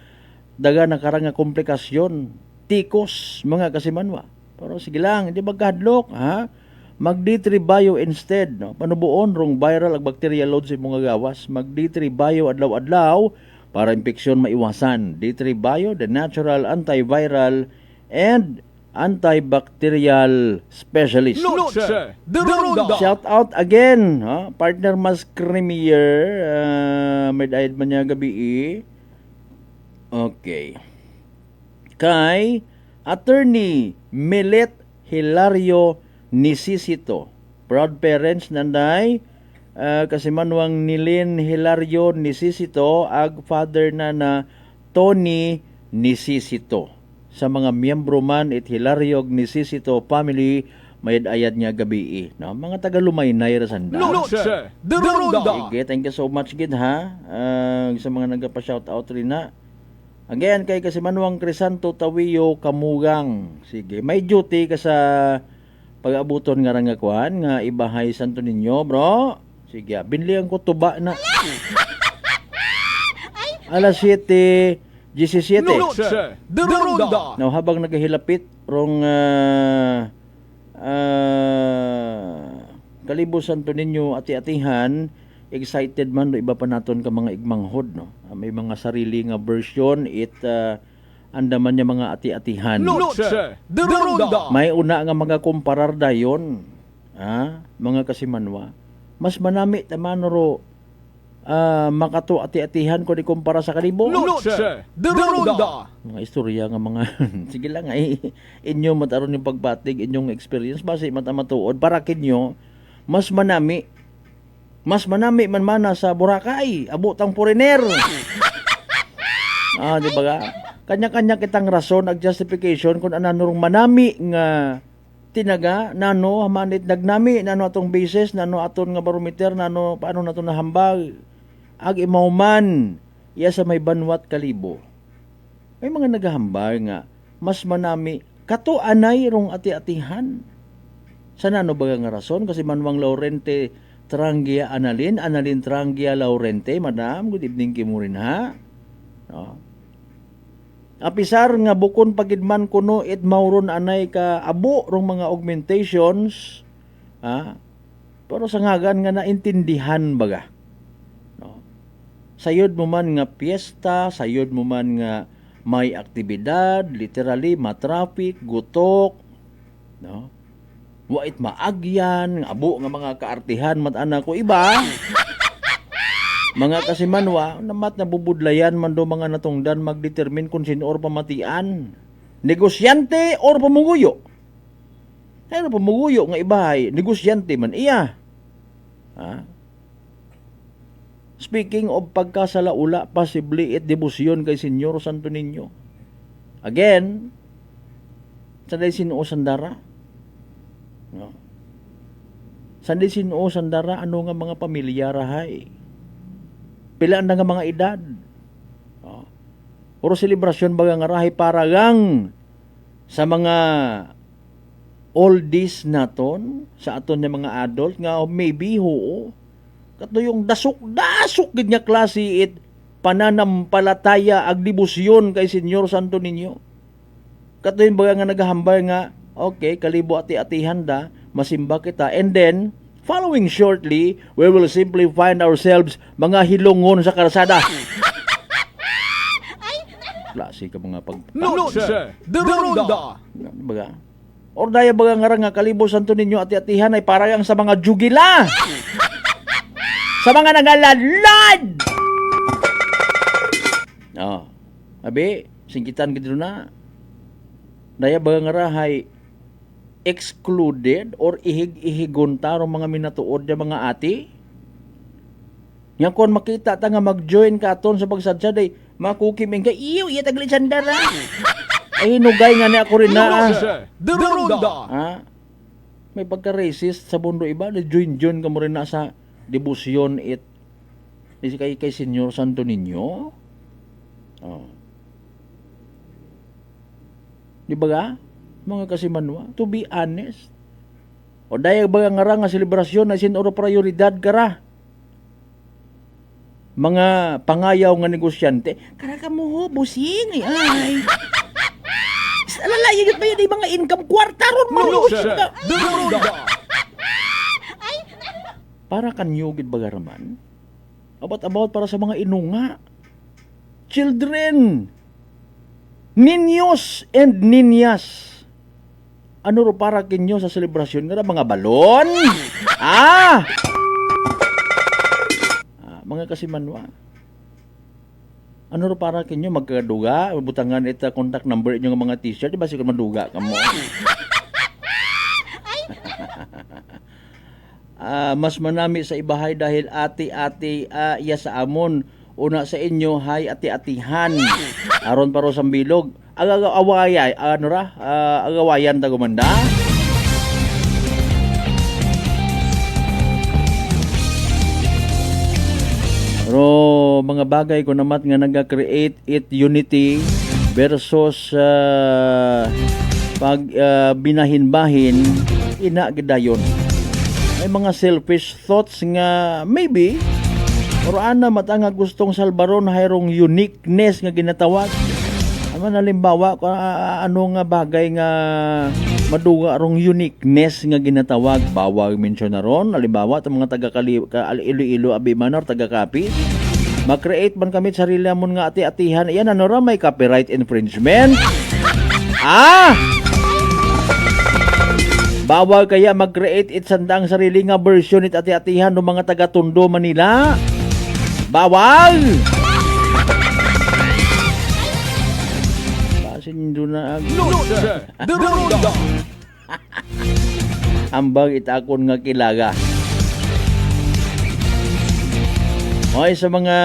Speaker 5: daga na karang nga komplikasyon, tikos mga kasimanwa. Pero sige lang, hindi magkahadlok, ha? Mag D3 Bio instead, no? Panubuon rong viral ag bacteria load sa mga gawas. Mag D3 Bio adlaw-adlaw para infeksyon maiwasan. D3 Bio, the natural antiviral and antibacterial specialist. Shout out again, partner Mas Cremier, may dahil man niya gabi. Okay. Kay Attorney Milet Hilario Nisisito, proud parents nanday, kasimanwang Nilin Hilario Nisisito, ag father na Tony Nisisito. Sa mga miyembro man it Hilario Nisisito family, may ayad nga gabi. No? Mga taga-Lumaynay rasanda. Sige, thank you so much gid ha. Sa mga nagpa-shoutout rin na. Again, kay kasimanwang Crisanto Tawiyo Kamugang. Sige, may duty ka sa pag-abuton nga rangakuan nga ibahay Santo Niño, bro. Sige, binlihan ko tuba na. Alas 7:17. Now, habang naghihilapit rong Kalibo Santo Niño ati-atihan, excited man do iba pa naton ka mga igmanghod, no? May mga sarili nga version andaman niya mga ati-atihan. May una nga mga kumparar dayon, mga kasimanwa. Mas manami taman ro makato ati-atihan ko di kumpara sa Kalibo. Mga istorya nga mga sige lang inyo mataron yung pagbatig inyong experience base matamatuod para kinyo mas manami man mana sa Boracay abutang foreigner. Di ba ga? Kanya-kanya kitang rason ag justification kung ananong manami nga tinaga nano hamanit nagnami nano atong basis nano aton nga barometer nano paano nato nahambag ag imauman iya sa may Banwat Kalibo. May mga naghahambag nga mas manami kato anay rong ati-atihan. Sa nano ba nga rason kasi Manwang Laurente Trangia Analin Trangia Laurente, madam, good evening kimo rin ha. No. Apisar nga bukon pagidman kuno it mauron anay ka abo rong mga augmentations, pero sa ngagan nga naintindihan baga. No. Sayod mo man nga piyesta, sayod mo man nga may aktibidad, literally matraffic, gutok, no? Wait maagyan, abo nga mga kaartihan mat-ana ko iba. Mga kasimanwa, namat nabubudlayan man do mga natungdan magdetermine kung sino or pamatian. Negosyante or pamunguyo. Ano pamunguyo nga ibahay, negosyante man iya. Speaking of pagkasalaula, possibly it debosyon kay Senyor Santo Niño. Again, sanday sinuo sandara. No. Sanday sinuo sandara ano nga mga pamilya rahay. Pilaan na nga mga edad. Puro selebrasyon baga nga rahay paragang sa mga oldies naton, sa aton nga mga adult nga maybe ho kato yung dasok gid nga klase it pananampalataya ag debosyon kay Senyor Santo Niño. Kato yung baga nga naghahambal nga okay, Kalibo ati-atihan da, masimba kita, and then following shortly, we will simply find ourselves mga hilungon sa karsada. Klase ka mga baga. Or daya baga nga Kalibo Santo Niño ati-atihan ay parang sa mga jugila. Sa mga nangaladlad. Abi, singkitan gid na. Daya ba nga rahay excluded or ihig-ihigon ta mga minatuod ya mga ati? Nga kon makita ta nga mag-join ka aton sa pagsadsa day makukiming ka iyo iya tagli sandara. Ay nugay nga ni ako rin na. May pagka-racist sa mundo iba na join ka mo rin na sa debosyon kay Senyor Santo Niño. Di ba ga? Mga kasimanwa, to be honest. O dahil ba nga nga selebrasyon na sinuro prioridad kara? Mga pangayaw nga negosyante, kara ka mo ho, busing ay. Alalayan yun ba yun mga income kwarta ron mo? Para kanyugid bagaraman. About para sa mga inunga. Children, niños and niñas. Ano ro para kinyo sa selebrasyon nga mga balon? Mga kasimanwa. Ano ro para kinyo magkaduga, butangan ita contact number inyo nga mga t-shirt, di ba siguro maduga kamo? Mas manami sa ibahay dahil ati-ati iya sa amon. Una sa inyo, hay ati-atihan. Aron paro sa bilog. Agawayan ta gumanda. Pero mga bagay ko namat nga naga-create it unity versus pag binahin-bahin ina gidayon. May mga selfish thoughts nga maybe or ana matanga gustong salbaron hayrong uniqueness nga ginatawag. Ano halimbawa ano nga bagay nga maduga rong uniqueness nga ginatawag bawag mention na ron halimbawa ta mga taga Iloilo Abimanar taga Capiz mag-create man kami sarili amon nga ati-atihan iyan ano ra may copyright infringement bawal kaya mag-create it sandang sarili nga version it ati-atihan ng mga taga Tondo Manila bawal Sindo na ambag itakon nga kilaga. Oy sa mga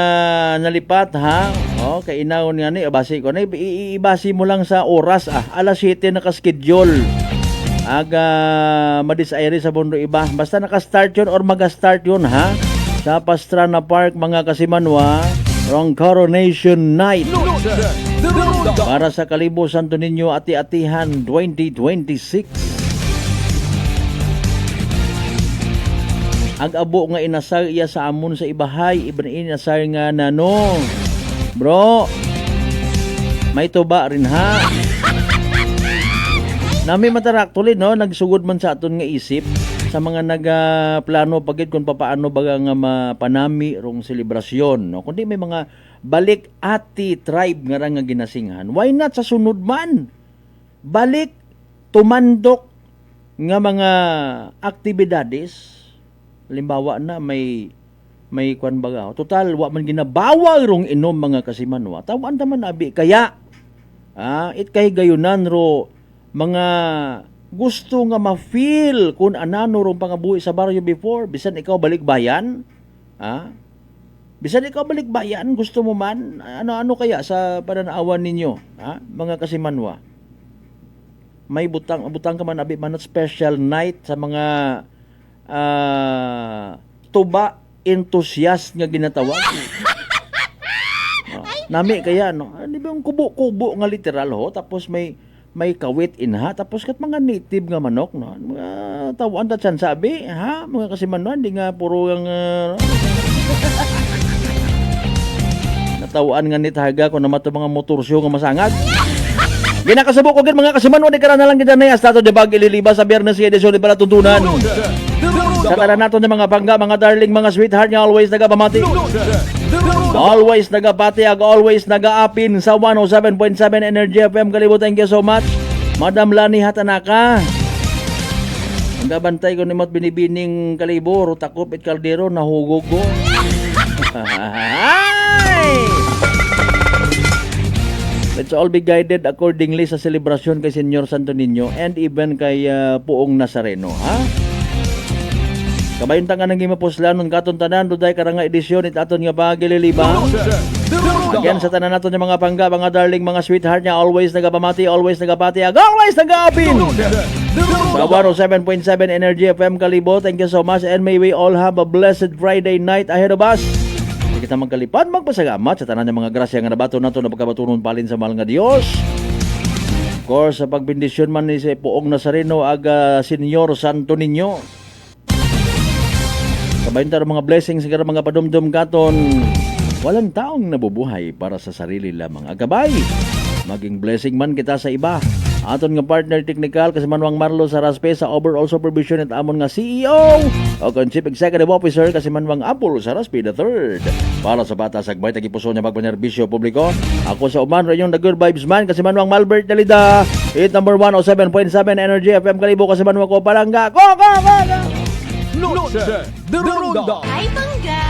Speaker 5: nalipat ha. Kay inawon nga ni basi ko na ibasi mo lang sa oras alas 7 naka-schedule. Aga madisayri sa mundo iba. Basta naka-start yun or maga-start yun ha. Sa Pastrana Park mga kasimanwa, rong Coronation Night. Para sa Kalibo Santo Niño Ati-Atihan 2026. Ang abo nga inasar iya sa amon sa ibahay, iban inasar nga nano. Bro, may tuba rin ha. Nami matarak tuloy no, nagsugod man sa aton nga isip sa mga nagaplano pagid kung papaano baga nga mapanami rong selebrasyon no. Kundi may mga balik ati tribe nga nga ginasinghan. Why not sa sunod man? Balik tumandok nga mga aktibidades. Halimbawa na may kwan baga. Total wa man ginabawal rong inom mga kasimanwa. Tawan taman abi kaya it kay gayunan ro mga gusto nga ma-feel kung anano rong pangabuhi sa baryo before bisan ikaw balik bayan. Bisan ikaw balik bayan, gusto mo man, ano kaya sa pananawan ninyo, mga kasimanwa? May butang ka man, abi man special night sa mga tuba enthusiast nga ginatawag. Nami kaya, no? Di ba yung kubo-kubo nga literal, ho? Tapos may kawit inha, tapos kat mga native nga manok, no? Mga tawaan ta dyan sabi, ha? Mga kasimanwa, hindi nga puro yung... Natawaan nga ni Tahaga kung naman ito mga motorsyo nga masangag. Ginakasabok ko mga kasimanwa ni karana lang kita na Estado de Bag ililiba sa Biyernes y edisyon ni Palatuntunan. Sa tanan nato ng mga bangga, mga darling, mga sweetheart nga always nagapamati. Always nagapati, always nagaapin sa 107.7 Energy FM. Kalibo, thank you so much. Madam Lani Hatanaka. Ang gabantay ko ni Mat Binibining Kalibo, Rutakop at Caldero, nahugog ko. Let's all be guided accordingly sa selebrasyon kay Senyor Santo Niño and even kay Puong Nazareno, ha? Kabayon nga nang gimapuslanon katon tanan duday karanga edisyon it aton nga pagililibang. Again sa tanan naton yung mga pangga, mga darling, mga sweetheart niya, always nagapamati, always nagapati, always nagaapin. Sa 107.7 Energy FM Kalibo, thank you so much and may we all have a blessed Friday night ahead of us. Hindi kita magkalipad, magpasagamat sa tanan ng mga grasya nga nabato nato na pagkabatunon palin sa mahal nga Dios. Of course, sa pagbendisyon man ni si Puong Nazareno aga Senyor Santo Niño. Kabayon tayo mga blessings sa mga padumdum katon. Walang taong nabubuhay para sa sarili lamang. Agabay, maging blessing man kita sa iba. Aton nga partner technical kasi Manwang Marlo sa Raspe sa overall supervision at amon nga CEO o Chief Executive Officer kasi Manwang Apple sa Raspe the third. Para sa bata sagbay tagipuso niya magpanerbisyo publiko. Ako sa uman rayong the good vibes man kasi Manwang Malbert Dalida. Hit number 107.7 Energy FM Kalibo kasi Manwang ko Palangga. Ko!
Speaker 22: Noche de Ronda.
Speaker 2: Ay, bangga!